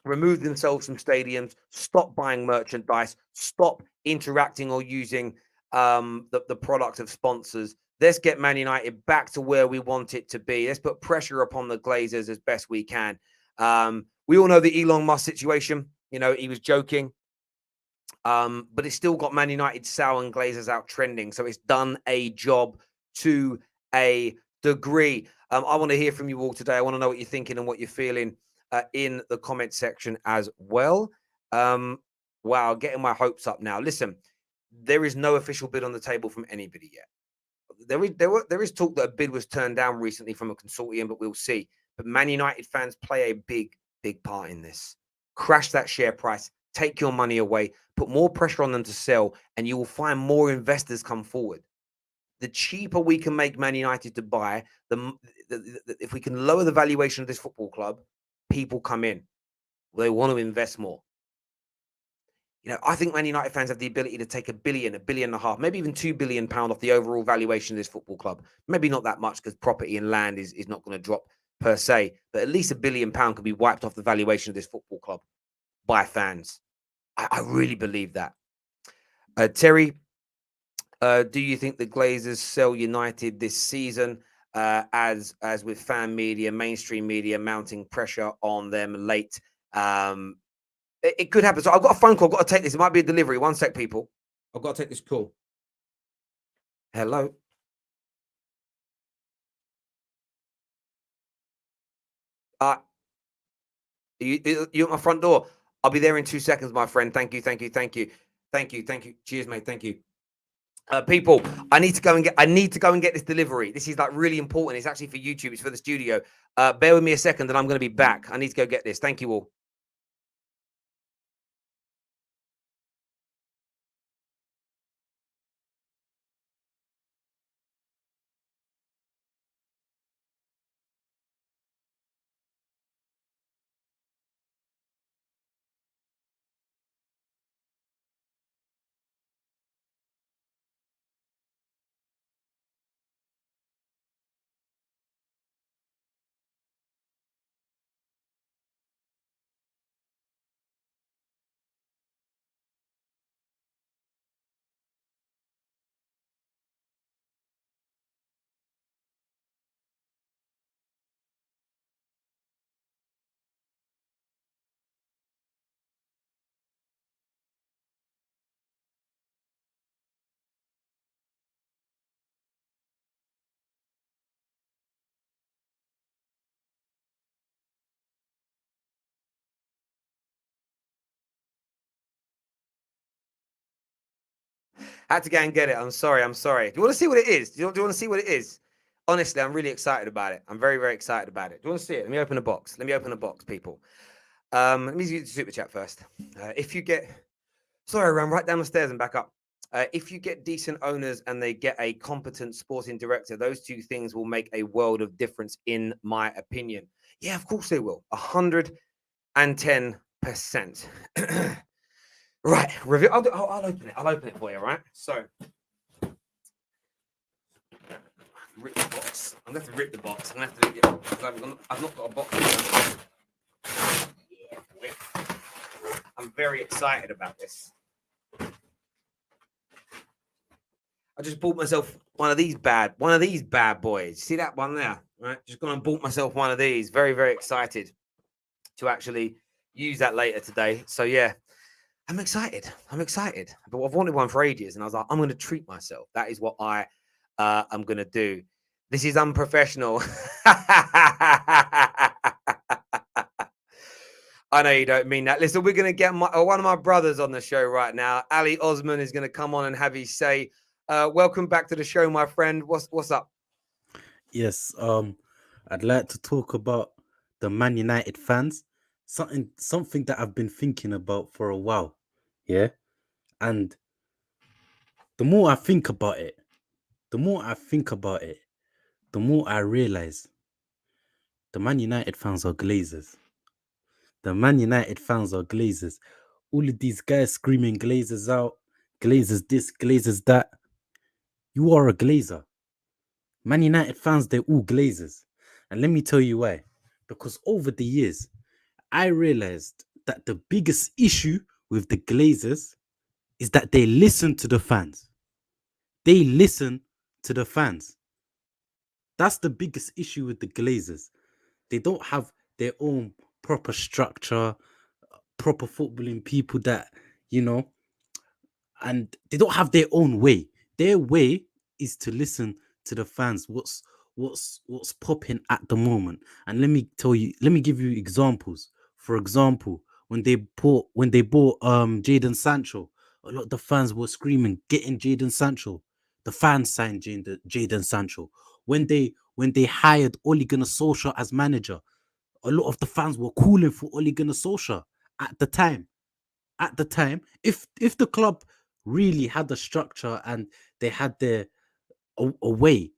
remove themselves from stadiums, stop buying merchandise, stop interacting or using the product of sponsors. Let's get Man United back to where we want it to be. Let's put pressure upon the Glazers as best we can. We all know the Elon Musk situation. He was joking. But it's still got Man United, Sal, and Glazers out trending. So it's done a job to a degree. I want to hear from you all today. I want to know what you're thinking and what you're feeling in the comment section as well. Wow, getting my hopes up now. Listen, there is no official bid on the table from anybody yet. There is talk that a bid was turned down recently from a consortium, but we'll see. But Man United fans play a big, big part in this. Crash that share price. Take your money away, put more pressure on them to sell, and you will find more investors come forward. The cheaper we can make Man United to buy, if we can lower the valuation of this football club, people come in. They want to invest more. I think Man United fans have the ability to take £1 billion, £1.5 billion, maybe even £2 billion off the overall valuation of this football club. Maybe not that much, because property and land is not going to drop per se, but at least £1 billion could be wiped off the valuation of this football club by fans. I really believe that. Terry, do you think the Glazers sell United this season, as with fan media, mainstream media mounting pressure on them late? It could happen. So I've got a phone call. I've got to take this. It might be a delivery. One sec, people. I've got to take this call. Hello. You at my front door? I'll be there in 2 seconds, my friend. Thank you. Cheers, mate. Thank you. People, I need to go and get this delivery. This is like really important. It's actually for YouTube. It's for the studio. Bear with me a second, and I'm going to be back. I need to go get this. Thank you all. Had to go and get it. I'm sorry. I'm sorry. Do you want to see what it is? Do you want to see what it is? Honestly, I'm really excited about it. I'm very, very excited about it. Do you want to see it? Let me open the box. Let me open the box, people. Let me use the super chat first. If you get, sorry, run right down the stairs and back up. If you get decent owners and they get a competent sporting director, those two things will make a world of difference, in my opinion. Yeah, of course they will. 110%. Right, review. I'll open it. I'll open it for you. Right. So, rip the box. I'm going to have to rip the box. I'm going to have to. Yeah, I've not got a box. Yeah, I'm very excited about this. I just bought myself one of these bad boys. See that one there? Right. Just gone and bought myself one of these. Very, very excited to actually use that later today. So yeah, I'm excited. I'm excited. But I've wanted one for ages, and I was like, I'm going to treat myself. That is what I am going to do. This is unprofessional. I know you don't mean that. Listen, we're going to get one of my brothers on the show right now. Ali Osman is going to come on and have his say. Welcome back to the show, my friend. What's up? Yes, I'd like to talk about the Man United fans. Something that I've been thinking about for a while. Yeah. And the more I think about it, the more I think about it, the more I realize the Man United fans are Glazers. The Man United fans are Glazers. All of these guys screaming Glazers out, Glazers this, Glazers that. You are a Glazer. Man United fans, they're all Glazers. And let me tell you why. Because over the years, I realized that the biggest issue with the Glazers is that they listen to the fans. They listen to the fans. That's the biggest issue with the Glazers. They don't have their own proper structure, proper footballing people that, you know, and they don't have their own way. Their way is to listen to the fans. What's popping at the moment? And let me tell you. Let me give you examples. For example, when they bought Jaden Sancho, a lot of the fans were screaming, "Getting Jaden Sancho." The fans signed Jaden Sancho. When they hired Ole Gunnar Solskjaer as manager, a lot of the fans were calling for Ole Gunnar Solskjaer at the time if the club really had a structure and they had their a way,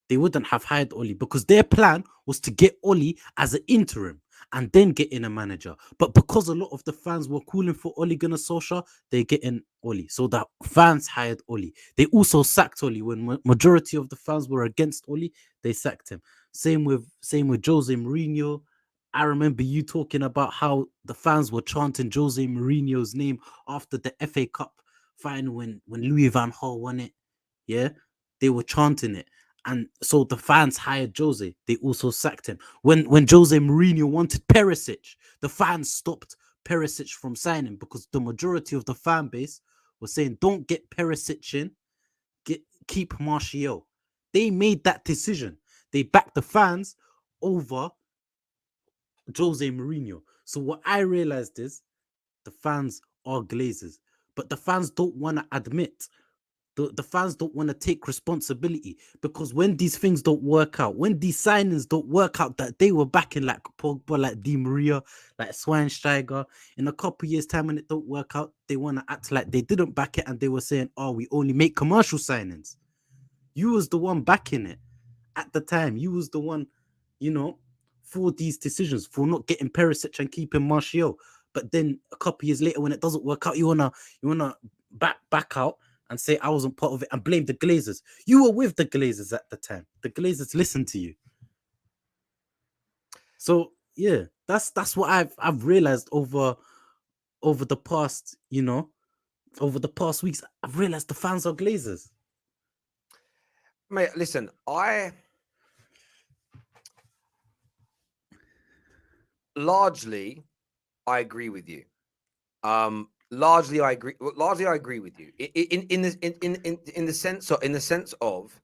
they wouldn't have hired Oli because their plan was to get Oli as an interim and then get in a manager. But because a lot of the fans were calling for Oli Gunnar Solskjaer, they get in Oli. So the fans hired Oli. They also sacked Oli when majority of the fans were against Oli. They sacked him. Same with Jose Mourinho. I remember you talking about how the fans were chanting Jose Mourinho's name after the FA Cup final when Louis van Gaal won it. Yeah, they were chanting it. And so the fans hired Jose. They also sacked him. When Jose Mourinho wanted Perisic, the fans stopped Perisic from signing because the majority of the fan base was saying, "Don't get Perisic in, keep Martial." They made that decision. They backed the fans over Jose Mourinho. So what I realized is the fans are Glazers, but the fans don't want to admit The fans don't want to take responsibility, because when these things don't work out, when these signings don't work out that they were backing, like Pogba, like Di Maria, like Schweinsteiger, in a couple years' time when it don't work out, they want to act like they didn't back it and they were saying, "Oh, we only make commercial signings." You was the one backing it at the time. You was the one, you know, for these decisions, for not getting Perisic and keeping Martial. But then a couple years later, when it doesn't work out, you wanna back out and say I wasn't part of it and blame the Glazers. You were with the Glazers at the time. The Glazers listened to you. So yeah, that's what I've realized over the past, over the past weeks. I've realized the fans are Glazers. Mate, listen, largely I agree with you. Largely I agree. Largely I agree with you. In the sense of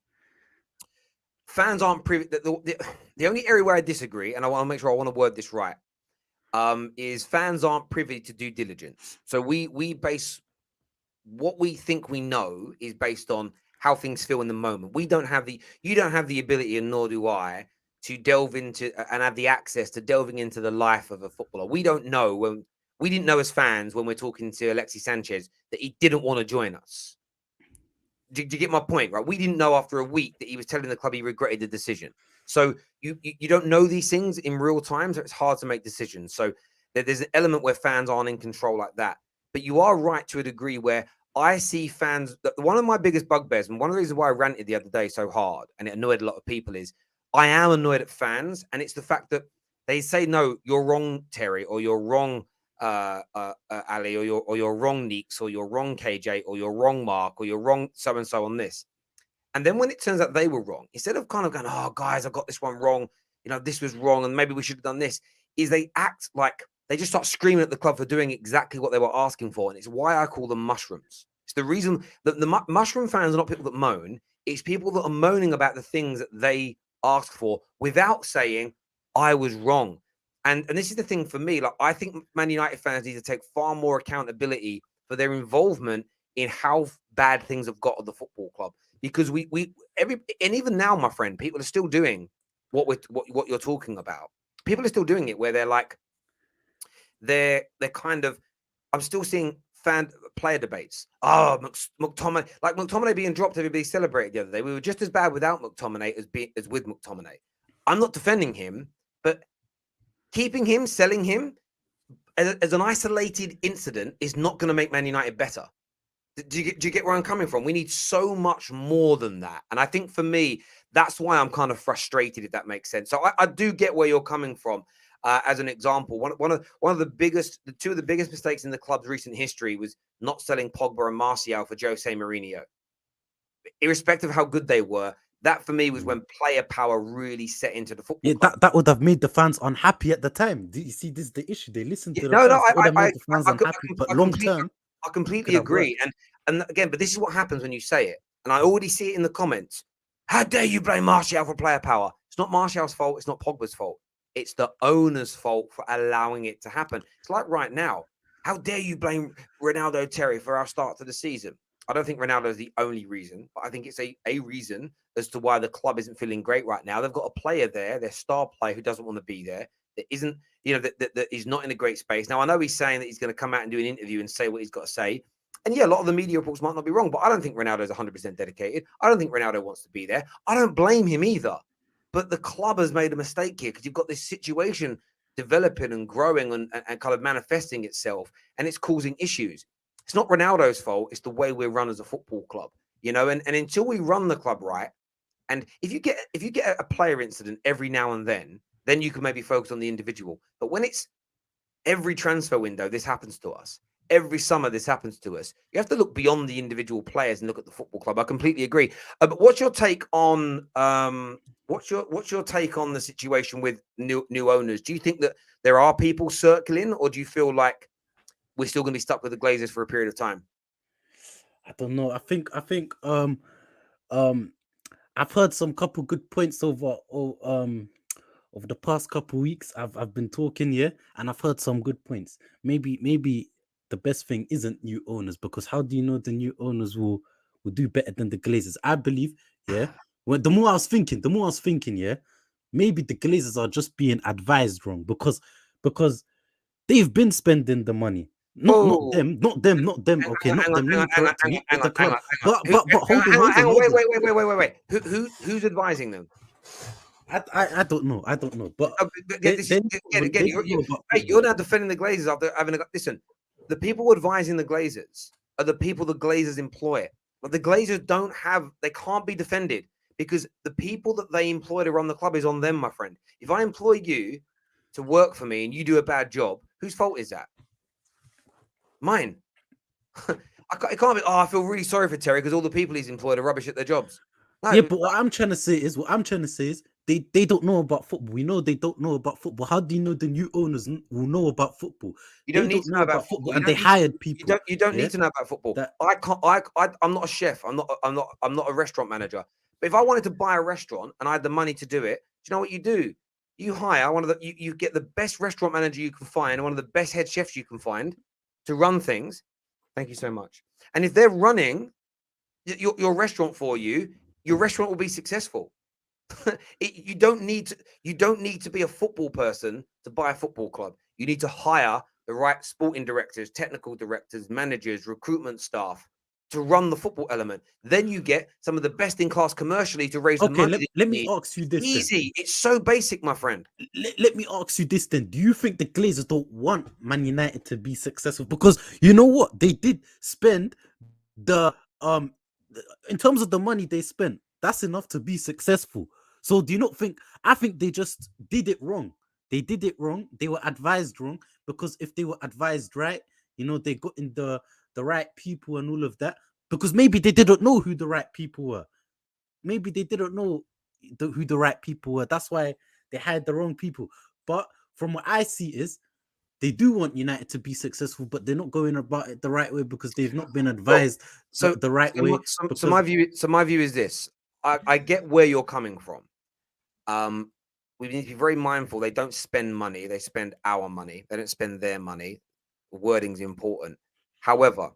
fans aren't privy. The only area where I disagree, and I want to make sure I want to word this right, is fans aren't privy to due diligence. So we base what we think we know is based on how things feel in the moment. You don't have the ability, and nor do I, to delve into and have the access to delving into the life of a footballer. We don't know we didn't know as fans when we're talking to Alexis Sanchez that he didn't want to join us. Do you get my point, right? We didn't know after a week that he was telling the club he regretted the decision. So you don't know these things in real time, so it's hard to make decisions. So there's an element where fans aren't in control like that. But you are right to a degree where I see fans. One of my biggest bugbears, and one of the reasons why I ranted the other day so hard, and it annoyed a lot of people, is I am annoyed at fans, and it's the fact that they say, "No, you're wrong, Terry," or "You're wrong, Ali," or you're wrong, Neeks, or you're wrong, KJ, or you're wrong, Mark, or you're wrong, so and so on this. And then when it turns out they were wrong, instead of kind of going, "Oh, guys, I got this one wrong. This was wrong, and maybe we should have done this," is they act like they just start screaming at the club for doing exactly what they were asking for. And it's why I call them mushrooms. It's the reason that the mushroom fans are not people that moan. It's people that are moaning about the things that they asked for without saying, "I was wrong." And this is the thing for me. Like, I think Man United fans need to take far more accountability for their involvement in how bad things have got at the football club. Because and even now, my friend, people are still doing what you're talking about. People are still doing it where they're like, they're kind of, I'm still seeing fan player debates. Oh, McTominay being dropped, everybody celebrated the other day. We were just as bad without McTominay as with McTominay. I'm not defending him, but keeping him, selling him as an isolated incident is not going to make Man United better. Do you get where I'm coming from? We need so much more than that. And I think for me, that's why I'm kind of frustrated, if that makes sense. So I do get where you're coming from. As an example, one of the two of the biggest mistakes in the club's recent history was not selling Pogba and Martial for Jose Mourinho. Irrespective of how good they were, that for me was when player power really set into the football club. That would have made the fans unhappy at the time. Do you see, this is the issue? They listened to the No, fans. It would have made the fans unhappy. But long completely, term, I it completely could have agree. worked. And again, but this is what happens when you say it. And I already see it in the comments. How dare you blame Martial for player power? It's not Martial's fault. It's not Pogba's fault. It's the owner's fault for allowing it to happen. It's like right now. How dare you blame Ronaldo, Terry, for our start to the season? I don't think Ronaldo is the only reason, but I think it's a reason as to why the club isn't feeling great right now. They've got a player there, their star player, who doesn't want to be there, that isn't, that is not in a great space. Now, I know he's saying that he's going to come out and do an interview and say what he's got to say. And yeah, a lot of the media reports might not be wrong, but I don't think Ronaldo is 100% dedicated. I don't think Ronaldo wants to be there. I don't blame him either. But the club has made a mistake here, because you've got this situation developing and growing and kind of manifesting itself, and it's causing issues. It's not Ronaldo's fault. It's the way we're run as a football club, and until we run the club right, and if you get a player incident every now and then you can maybe focus on the individual. But when it's every transfer window, this happens to us. Every summer, this happens to us. You have to look beyond the individual players and look at the football club. I completely agree. But what's your take on what's your take on the situation with new owners? Do you think that there are people circling, or do you feel like we're still going to be stuck with the Glazers for a period of time? I don't know. I've heard some couple good points over the past couple weeks. I've been talking, yeah, and I've heard some good points. Maybe the best thing isn't new owners, because how do you know the new owners will will do better than the Glazers. I believe, yeah. Well, the more I was thinking, yeah, maybe the Glazers are just being advised wrong because they've been spending the money. Not Whoa. them, not them, not them. Okay, not Hang on, them. Let hang on, me hang on, correct you. hang on, Not hang the on, hang club. on, hang on. Who, But hold on, hang on, hold on. wait. Who's advising them? I don't know. I don't know. But This is they again. don't know about Hey, football. you're now defending the Glazers after having a listen. The people advising the Glazers are the people the Glazers employ. But the Glazers don't have. They can't be defended because the people that they employ to run the club is on them, my friend. If I employ you to work for me and you do a bad job, whose fault is that? Mine. It can't be. Oh, I feel really sorry for Terry because all the people he's employed are rubbish at their jobs. Yeah, No, but what I'm trying to say is they don't know about football. We know they don't know about football. How do you know the new owners will know about football? you They don't need don't to know know about about football, football. and they hired people. You don't Yeah, need to know about football. that I can't. I'm not a chef. I'm not a restaurant manager. But if I wanted to buy a restaurant and I had the money to do it, do you know what you do? You hire one of the. You get the best restaurant manager you can find, and one of the best head chefs you can find to run things. Thank you so much. And if they're running your restaurant for you, your restaurant will be successful. You don't need to. You don't need to be a football person to buy a football club. You need to hire the right sporting directors, technical directors, managers, recruitment staff to run the football element. Then you get some of the best in class commercially to raise the okay. money Let, that let you me need. ask you It's this then. easy. It's so basic, my friend. Let me ask you this then. Do you think the Glazers don't want Man United to be successful? Because you know what? They did spend the in terms of the money they spent, that's enough to be successful. So do you not think I think they just did it wrong? They did it wrong. They were advised wrong because if they were advised right, they got in the right people and all of that. Because maybe they didn't know who the right people were. Maybe they didn't know who the right people were. That's why they hired the wrong people. But from what I see is they do want United to be successful, but they're not going about it the right way because they've not been Well, advised the right way. my Because view. So my view is this. I get where you're coming from. Um, we need to be very mindful. They don't spend money; they spend our money. They don't spend their money. Wording's important. However,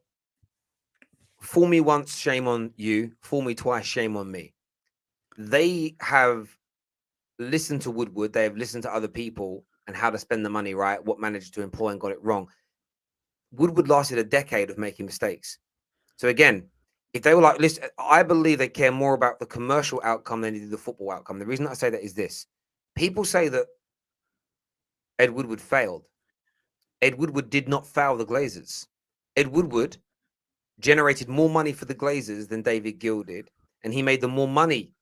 fool me once, shame on you. Fool me twice, shame on me. They have listened to Woodward. They have listened to other people and how to spend the money right, what managers to employ and got it wrong. Woodward lasted a decade of making mistakes. So again, if they were like, listen, I believe they care more about the commercial outcome than they do the football outcome. The reason I say that is this: people say that Ed Woodward failed. Ed Woodward did not fail the Glazers. Ed Woodward generated more money for the Glazers than David Gill did, and he made them more money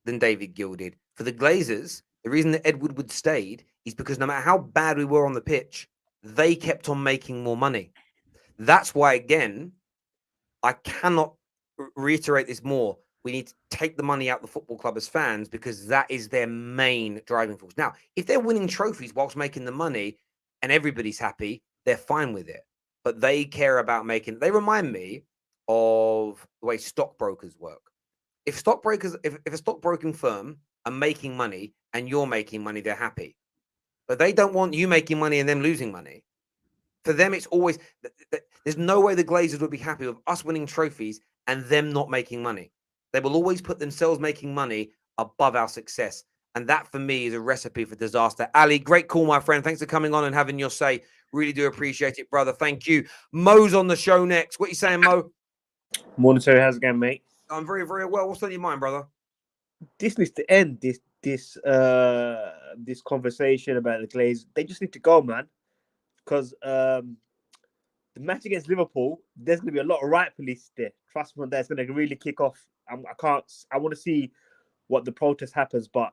than David Gill did. For the Glazers, the reason that Ed Woodward stayed is because no matter how bad we were on the pitch, they kept on making more money. That's why, again, I cannot reiterate this more. We need to take the money out the football club as fans because that is their main driving force. Now, if they're winning trophies whilst making the money and everybody's happy, they're fine with it. But they care about they remind me of the way stockbrokers work. If a stockbroking firm are making money and you're making money, they're happy. But they don't want you making money and them losing money. For them, it's always there's no way the Glazers would be happy with us winning trophies and them not making money. They will always put themselves making money above our success. And that for me is a recipe for disaster. Ali, great call, my friend. Thanks for coming on and having your say. Really do appreciate it, brother. Thank you. Mo's on the show next. What you saying, Mo? Morning, Terry. How's it going, mate? I'm very, very well. What's on your mind, brother? This needs to end. This conversation about the Glazers. They just need to go, man. Because the match against Liverpool, there's going to be a lot of riot police there. Trust me on that. It's going to really kick off. I want to see what the protest happens, but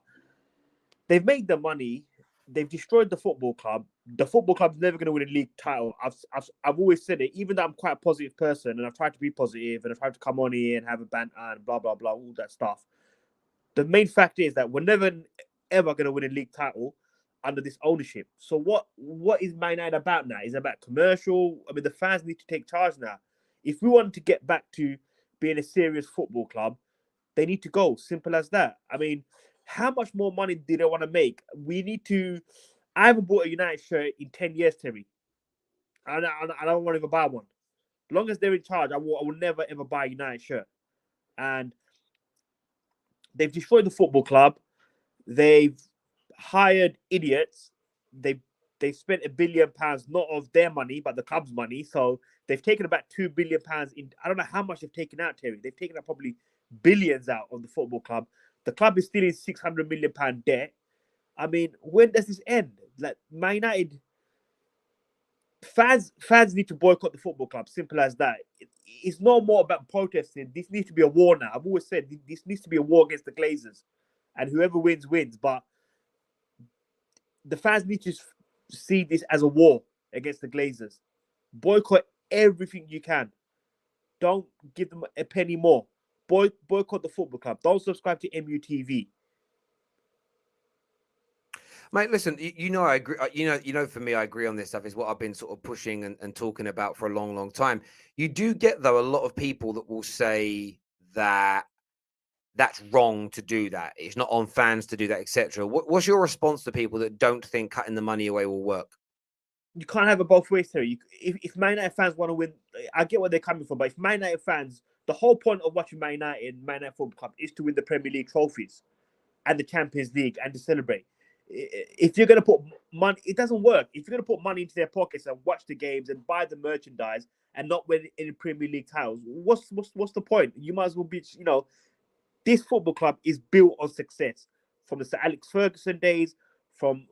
they've made the money. They've destroyed the football club. The football club's never going to win a league title. I've always said it. Even though I'm quite a positive person and I've tried to be positive and I've tried to come on here and have a banter and blah blah blah, all that stuff. The main fact is that we're never ever going to win a league title under this ownership. So what is Man United about now? Is it about commercial? I mean, the fans need to take charge now. If we want to get back to being a serious football club, they need to go. Simple as that. I mean, how much more money do they want to make? We need to. I haven't bought a United shirt in 10 years, Terry. I don't want to even buy one. As long as they're in charge, I will never ever buy a United shirt. and they've destroyed the football club. They've hired idiots. They've spent £1 billion, not of their money, but the club's money. So they've taken about £2 billion in. I don't know how much they've taken out, Terry. They've taken out probably billions out of the football club. The club is still in £600 million debt. I mean, when does this end? Like, Man United fans need to boycott the football club. Simple as that. It's no more about protesting. This needs to be a war now. I've always said this needs to be a war against the Glazers, and whoever wins wins. But the fans need to see this as a war against the Glazers. Boycott everything you can. Don't give them a penny more. Boycott the football club. Don't subscribe to MUTV. Mate, listen, I agree. For me, I agree on this stuff. Is what I've been sort of pushing and talking about for a long, long time. You do get, though, a lot of people that will say that that's wrong to do that. It's not on fans to do that, etc. What's your response to people that don't think cutting the money away will work? You can't have it both ways, Terry. If Man United fans want to win, I get where they're coming from. But if Man United fans, the whole point of watching Man United Football Club is to win the Premier League trophies and the Champions League and to celebrate. If you're going to put money, it doesn't work. If you're going to put money into their pockets and watch the games and buy the merchandise and not win any Premier League titles, what's the point? You might as well be, this football club is built on success from the Sir Alex Ferguson days. From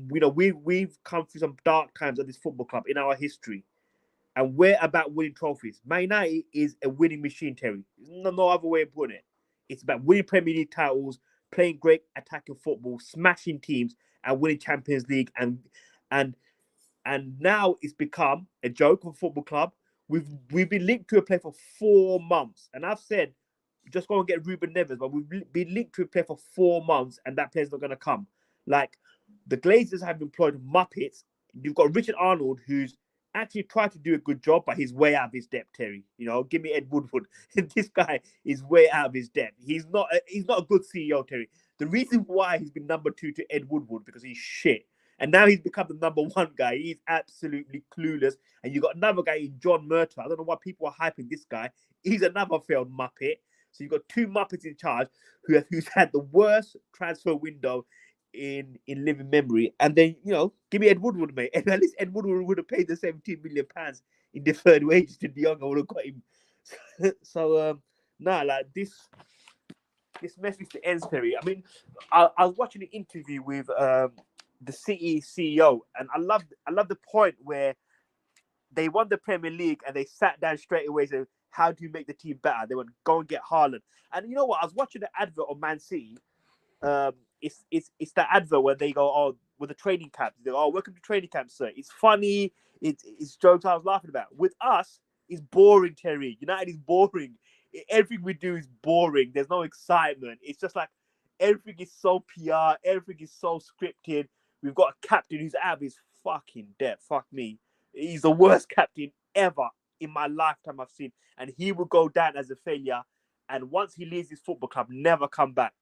we've come through some dark times at this football club in our history, and we're about winning trophies. Man United is a winning machine, Terry. There's no other way of putting it. It's about winning Premier League titles, playing great attacking football, smashing teams, and winning Champions League. And now it's become a joke of a football club. We've been linked to a player for 4 months, and I've said just go and get Ruben Neves, but we've been linked to a player for 4 months, and that player's not going to come. Like, the Glazers have employed Muppets. You've got Richard Arnold, who's actually tried to do a good job, but he's way out of his depth, Terry. Give me Ed Woodward. This guy is way out of his depth. He's not a good CEO, Terry. The reason why he's been number 2 to Ed Woodward because he's shit. And now he's become the number 1 guy. He's absolutely clueless. And you've got another guy in John Murtaugh. I don't know why people are hyping this guy. He's another failed Muppet. So you've got 2 Muppets in charge who's had the worst transfer window in living memory. And then, give me Ed Woodward, mate. And at least Ed Woodward would have paid the £17 million in deferred wages to De Jong. I would have got him. So, this mess is the ends, Terry. I mean, I was watching an interview with the City CEO, and I love the point where they won the Premier League and they sat down straight away and said, how do you make the team better? They went, go and get Haaland. And you know what? I was watching the advert on Man City. It's that advert where they go, with the training camps. They go, welcome to training camp, sir. It's funny. It's jokes I was laughing about. With us, it's boring, Terry. United is boring. Everything we do is boring. There's no excitement. It's just like everything is so PR. Everything is so scripted. We've got a captain who's out of his fucking depth. Fuck me. He's the worst captain ever in my lifetime I've seen. And he will go down as a failure. And once he leaves his football club, never come back.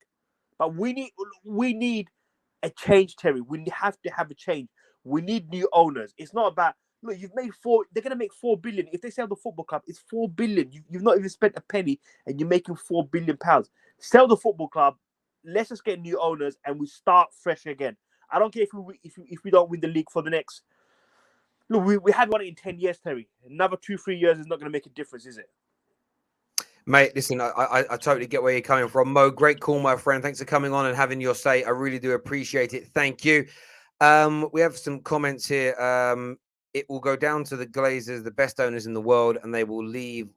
But we need a change, Terry. We have to have a change. We need new owners. It's not about, look, you've made they're going to make 4 billion. If they sell the football club, it's 4 billion. You've not even spent a penny and you're making £4 billion. Sell the football club. Let's just get new owners and we start fresh again. I don't care if we don't win the league for the next. Look, we had one in 10 years, Terry. Another 2-3 years is not going to make a difference, is it? Mate, listen, I totally get where you're coming from. Mo, great call, my friend. Thanks for coming on and having your say. I really do appreciate it. Thank you. We have some comments here. It will go down to the Glazers, the best owners in the world, and they will leave.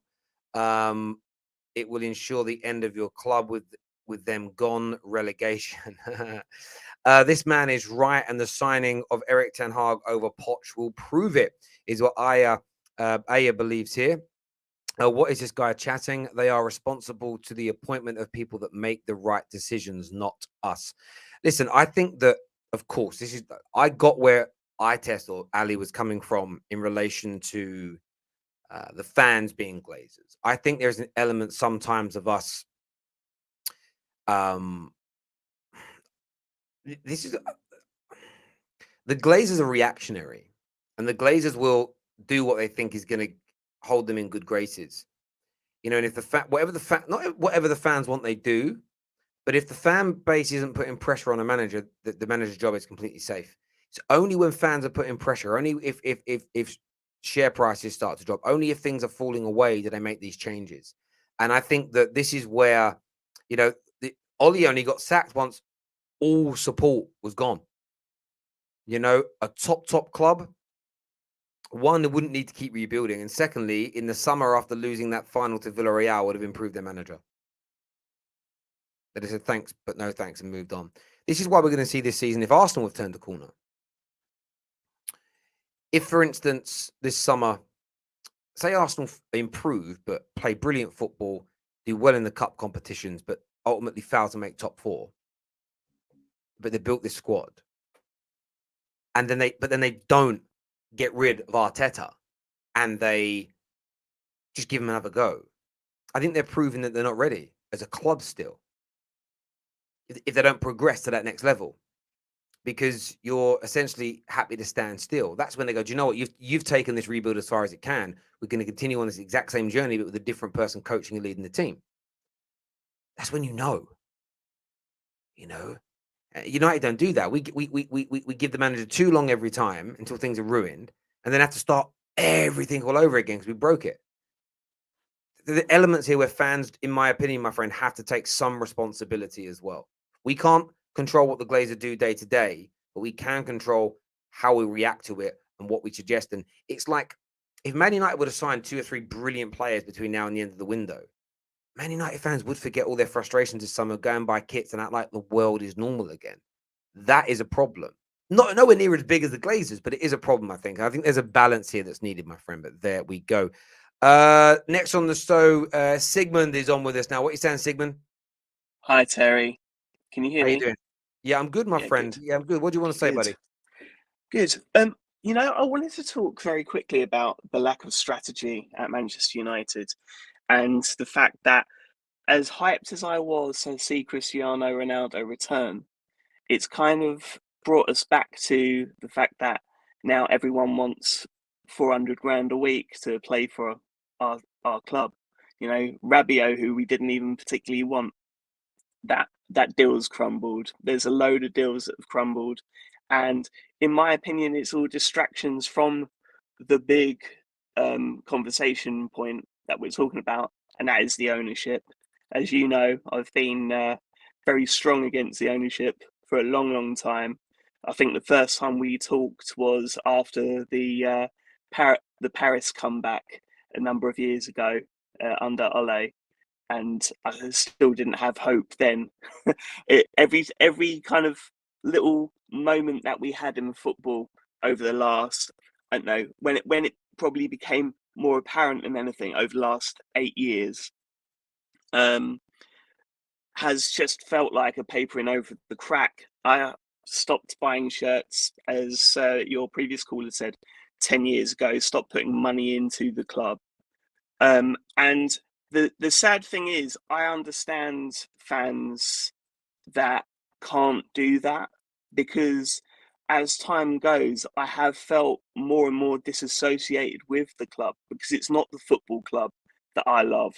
It will ensure the end of your club with them gone, relegation. This man is right, and the signing of Erik ten Hag over Poch will prove it, is what Aya believes here. What is this guy chatting? They are responsible to the appointment of people that make the right decisions, not us. Listen, I think that, of course, I got where Itest or Ali was coming from in relation to the fans being Glazers. I think there's an element sometimes of us. The Glazers are reactionary, and the Glazers will do what they think is going to hold them in good graces. You know, and if not whatever the fans want, they do. But if the fan base isn't putting pressure on a manager, the manager's job is completely safe. It's only when fans are putting pressure, only if share prices start to drop, only if things are falling away do they make these changes. And I think that this is where, you know, Ollie only got sacked once all support was gone. You know, a top club, one, they wouldn't need to keep rebuilding, and secondly, in the summer after losing that final to Villarreal, would have improved their manager. They said thanks, but no thanks, and moved on. This is why we're going to see this season if Arsenal have turned a corner. If, for instance, this summer, say Arsenal improve but play brilliant football, do well in the cup competitions, but ultimately fail to make top 4, but they built this squad, and then they don't get rid of Arteta, and they just give him another go. I think they're proving that they're not ready as a club still. If they don't progress to that next level, because you're essentially happy to stand still. That's when they go, do you know what? You've taken this rebuild as far as it can. We're going to continue on this exact same journey, but with a different person coaching and leading the team. That's when you know. United don't do that. We give the manager too long every time until things are ruined, and then have to start everything all over again because we broke it. The elements here where fans, in my opinion, my friend, have to take some responsibility as well. We can't control what the Glazers do day to day, but we can control how we react to it and what we suggest. And it's like if Man United would have signed 2 or 3 brilliant players between now and the end of the window, Man United fans would forget all their frustrations this summer, go and buy kits and act like the world is normal again. That is a problem. Nowhere near as big as the Glazers, but it is a problem, I think. I think there's a balance here that's needed, my friend, but there we go. Next on the show, Sigmund is on with us now. What are you saying, Sigmund? Hi, Terry. Can you hear How me? you doing? Yeah, I'm good, my friend. Good. Yeah, I'm good. What do you want to say, Good. buddy? Good. I wanted to talk very quickly about the lack of strategy at Manchester United and the fact that as hyped as I was to see Cristiano Ronaldo return, it's kind of brought us back to the fact that now everyone wants 400 grand a week to play for our club. You know, Rabiot, who we didn't even particularly want, that deal's crumbled. There's a load of deals that have crumbled. And in my opinion, it's all distractions from the big conversation point that we're talking about, and that is the ownership. As you know, I've been very strong against the ownership for a long time. I think the first time we talked was after the Paris comeback a number of years ago under Ole, and I still didn't have hope then. Every kind of little moment that we had in football over the last, I don't know, when it probably became more apparent than anything over the last 8 years, has just felt like a papering over the crack. I stopped buying shirts, as your previous caller said, 10 years ago, stopped putting money into the club. And the sad thing is, I understand fans that can't do that, because as time goes, I have felt more and more disassociated with the club, because it's not the football club that I love,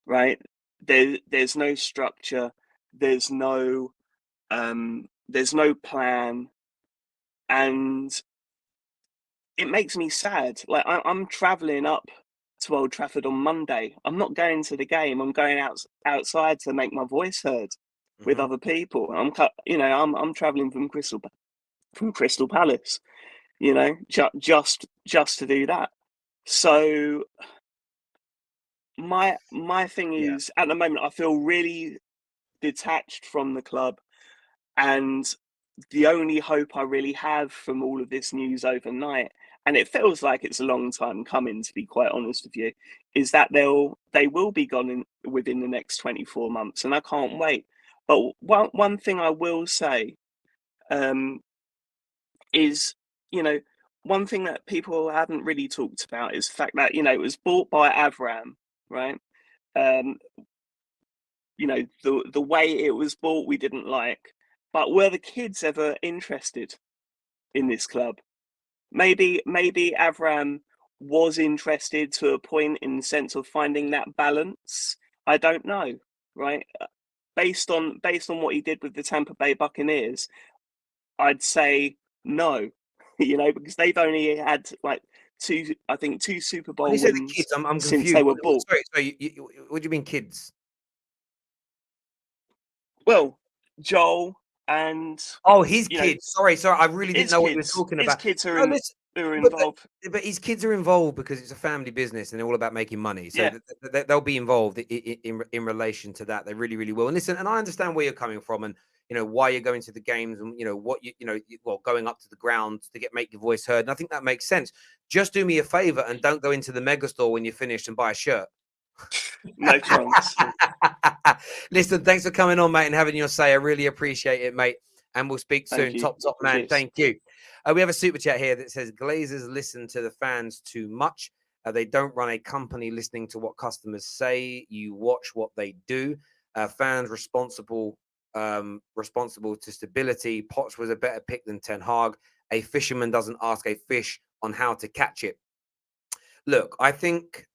right? There's no structure, there's no plan, and it makes me sad. Like I'm traveling up to Old Trafford on Monday. I'm not going to the game. I'm going outside to make my voice heard with other people. I'm traveling from Crystal Palace, just to do that. So my thing is, at the moment, I feel really detached from the club, and the only hope I really have from all of this news overnight, and it feels like it's a long time coming, to be quite honest with you, is that they will be gone within the next 24 months, and I can't wait. But one thing I will say is, one thing that people haven't really talked about is the fact that, it was bought by Avram, right? The way it was bought, we didn't like. But were the kids ever interested in this club? Maybe Avram was interested to a point in the sense of finding that balance? I don't know, right? Based on what he did with the Tampa Bay Buccaneers, I'd say no, because they've only had like two Super When Bowl you say the wins kids, I'm since confused. they were bought. Sorry, what do you mean kids? Well, Joel and Oh, his you know kids. Sorry, I really didn't his know what you were kids. talking His about. kids are No, listen, but, involved. but his kids are involved because it's a family business and they're all about making money. So Yeah. they'll be involved in relation to that. They really, really will. And listen, and I understand where you're coming from and why you're going to the games and what going up to the ground to make your voice heard. And I think that makes sense. Just do me a favor and don't go into the mega store when you're finished and buy a shirt. No chance. Listen, thanks for coming on, mate, and having your say. I really appreciate it, mate. And we'll speak soon. Top man. Cheers. Thank you. We have a super chat here that says Glazers listen to the fans too much. They don't run a company listening to what customers say. You watch what they do. Fans responsible to stability. Potts was a better pick than Ten Hag. A fisherman doesn't ask a fish on how to catch it. Look, I think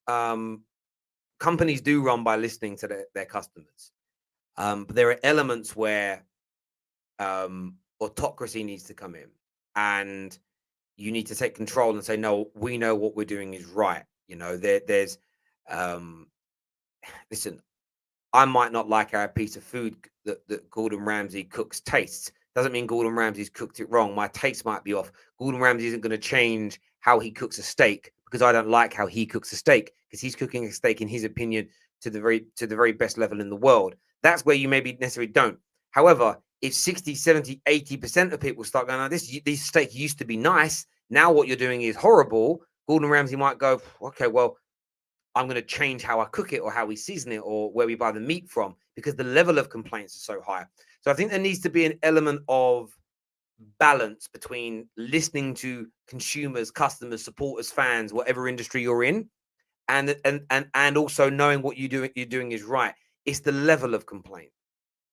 companies do run by listening to their customers. But there are elements where autocracy needs to come in and you need to take control and say, no, we know what we're doing is right. There's listen, I might not like how a piece of food that Gordon Ramsay cooks tastes. Doesn't mean Gordon Ramsay's cooked it wrong. My taste might be off. Gordon Ramsay isn't going to change how he cooks a steak because I don't like how he cooks a steak, because he's cooking a steak, in his opinion, to the very best level in the world. That's where you maybe necessarily don't. However, if 60, 70, 80% of people start going, oh, this steak used to be nice, now what you're doing is horrible, Gordon Ramsay might go, okay, well, I'm going to change how I cook it or how we season it or where we buy the meat from, because the level of complaints is so high. So I think there needs to be an element of balance between listening to consumers, customers, supporters, fans, whatever industry you're in, and also knowing what you're doing is right. It's the level of complaint,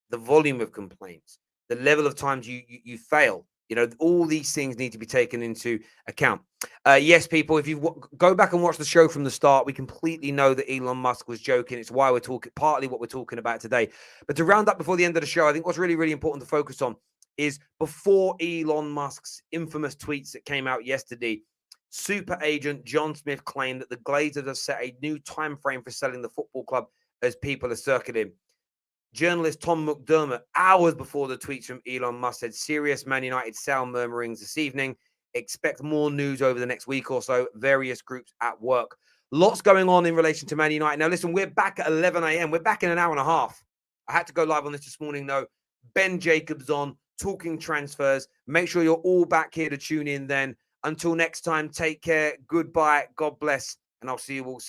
the volume of complaints, the level of times you fail. All these things need to be taken into account. Yes, people, if you go back and watch the show from the start, we completely know that Elon Musk was joking. It's why we're talking, partly what we're talking about today. But to round up before the end of the show, I think what's really, really important to focus on is before Elon Musk's infamous tweets that came out yesterday, super agent John Smith claimed that the Glazers have set a new time frame for selling the football club as people are circling. Journalist Tom McDermott, hours before the tweets from Elon Musk, said serious Man United sell murmurings this evening. Expect more news over the next week or so. Various groups at work. Lots going on in relation to Man United. Now, listen, we're back at 11 a.m. We're back in an hour and a half. I had to go live on this morning, though. Ben Jacobs on, talking transfers. Make sure you're all back here to tune in then. Until next time, take care. Goodbye. God bless. And I'll see you all soon.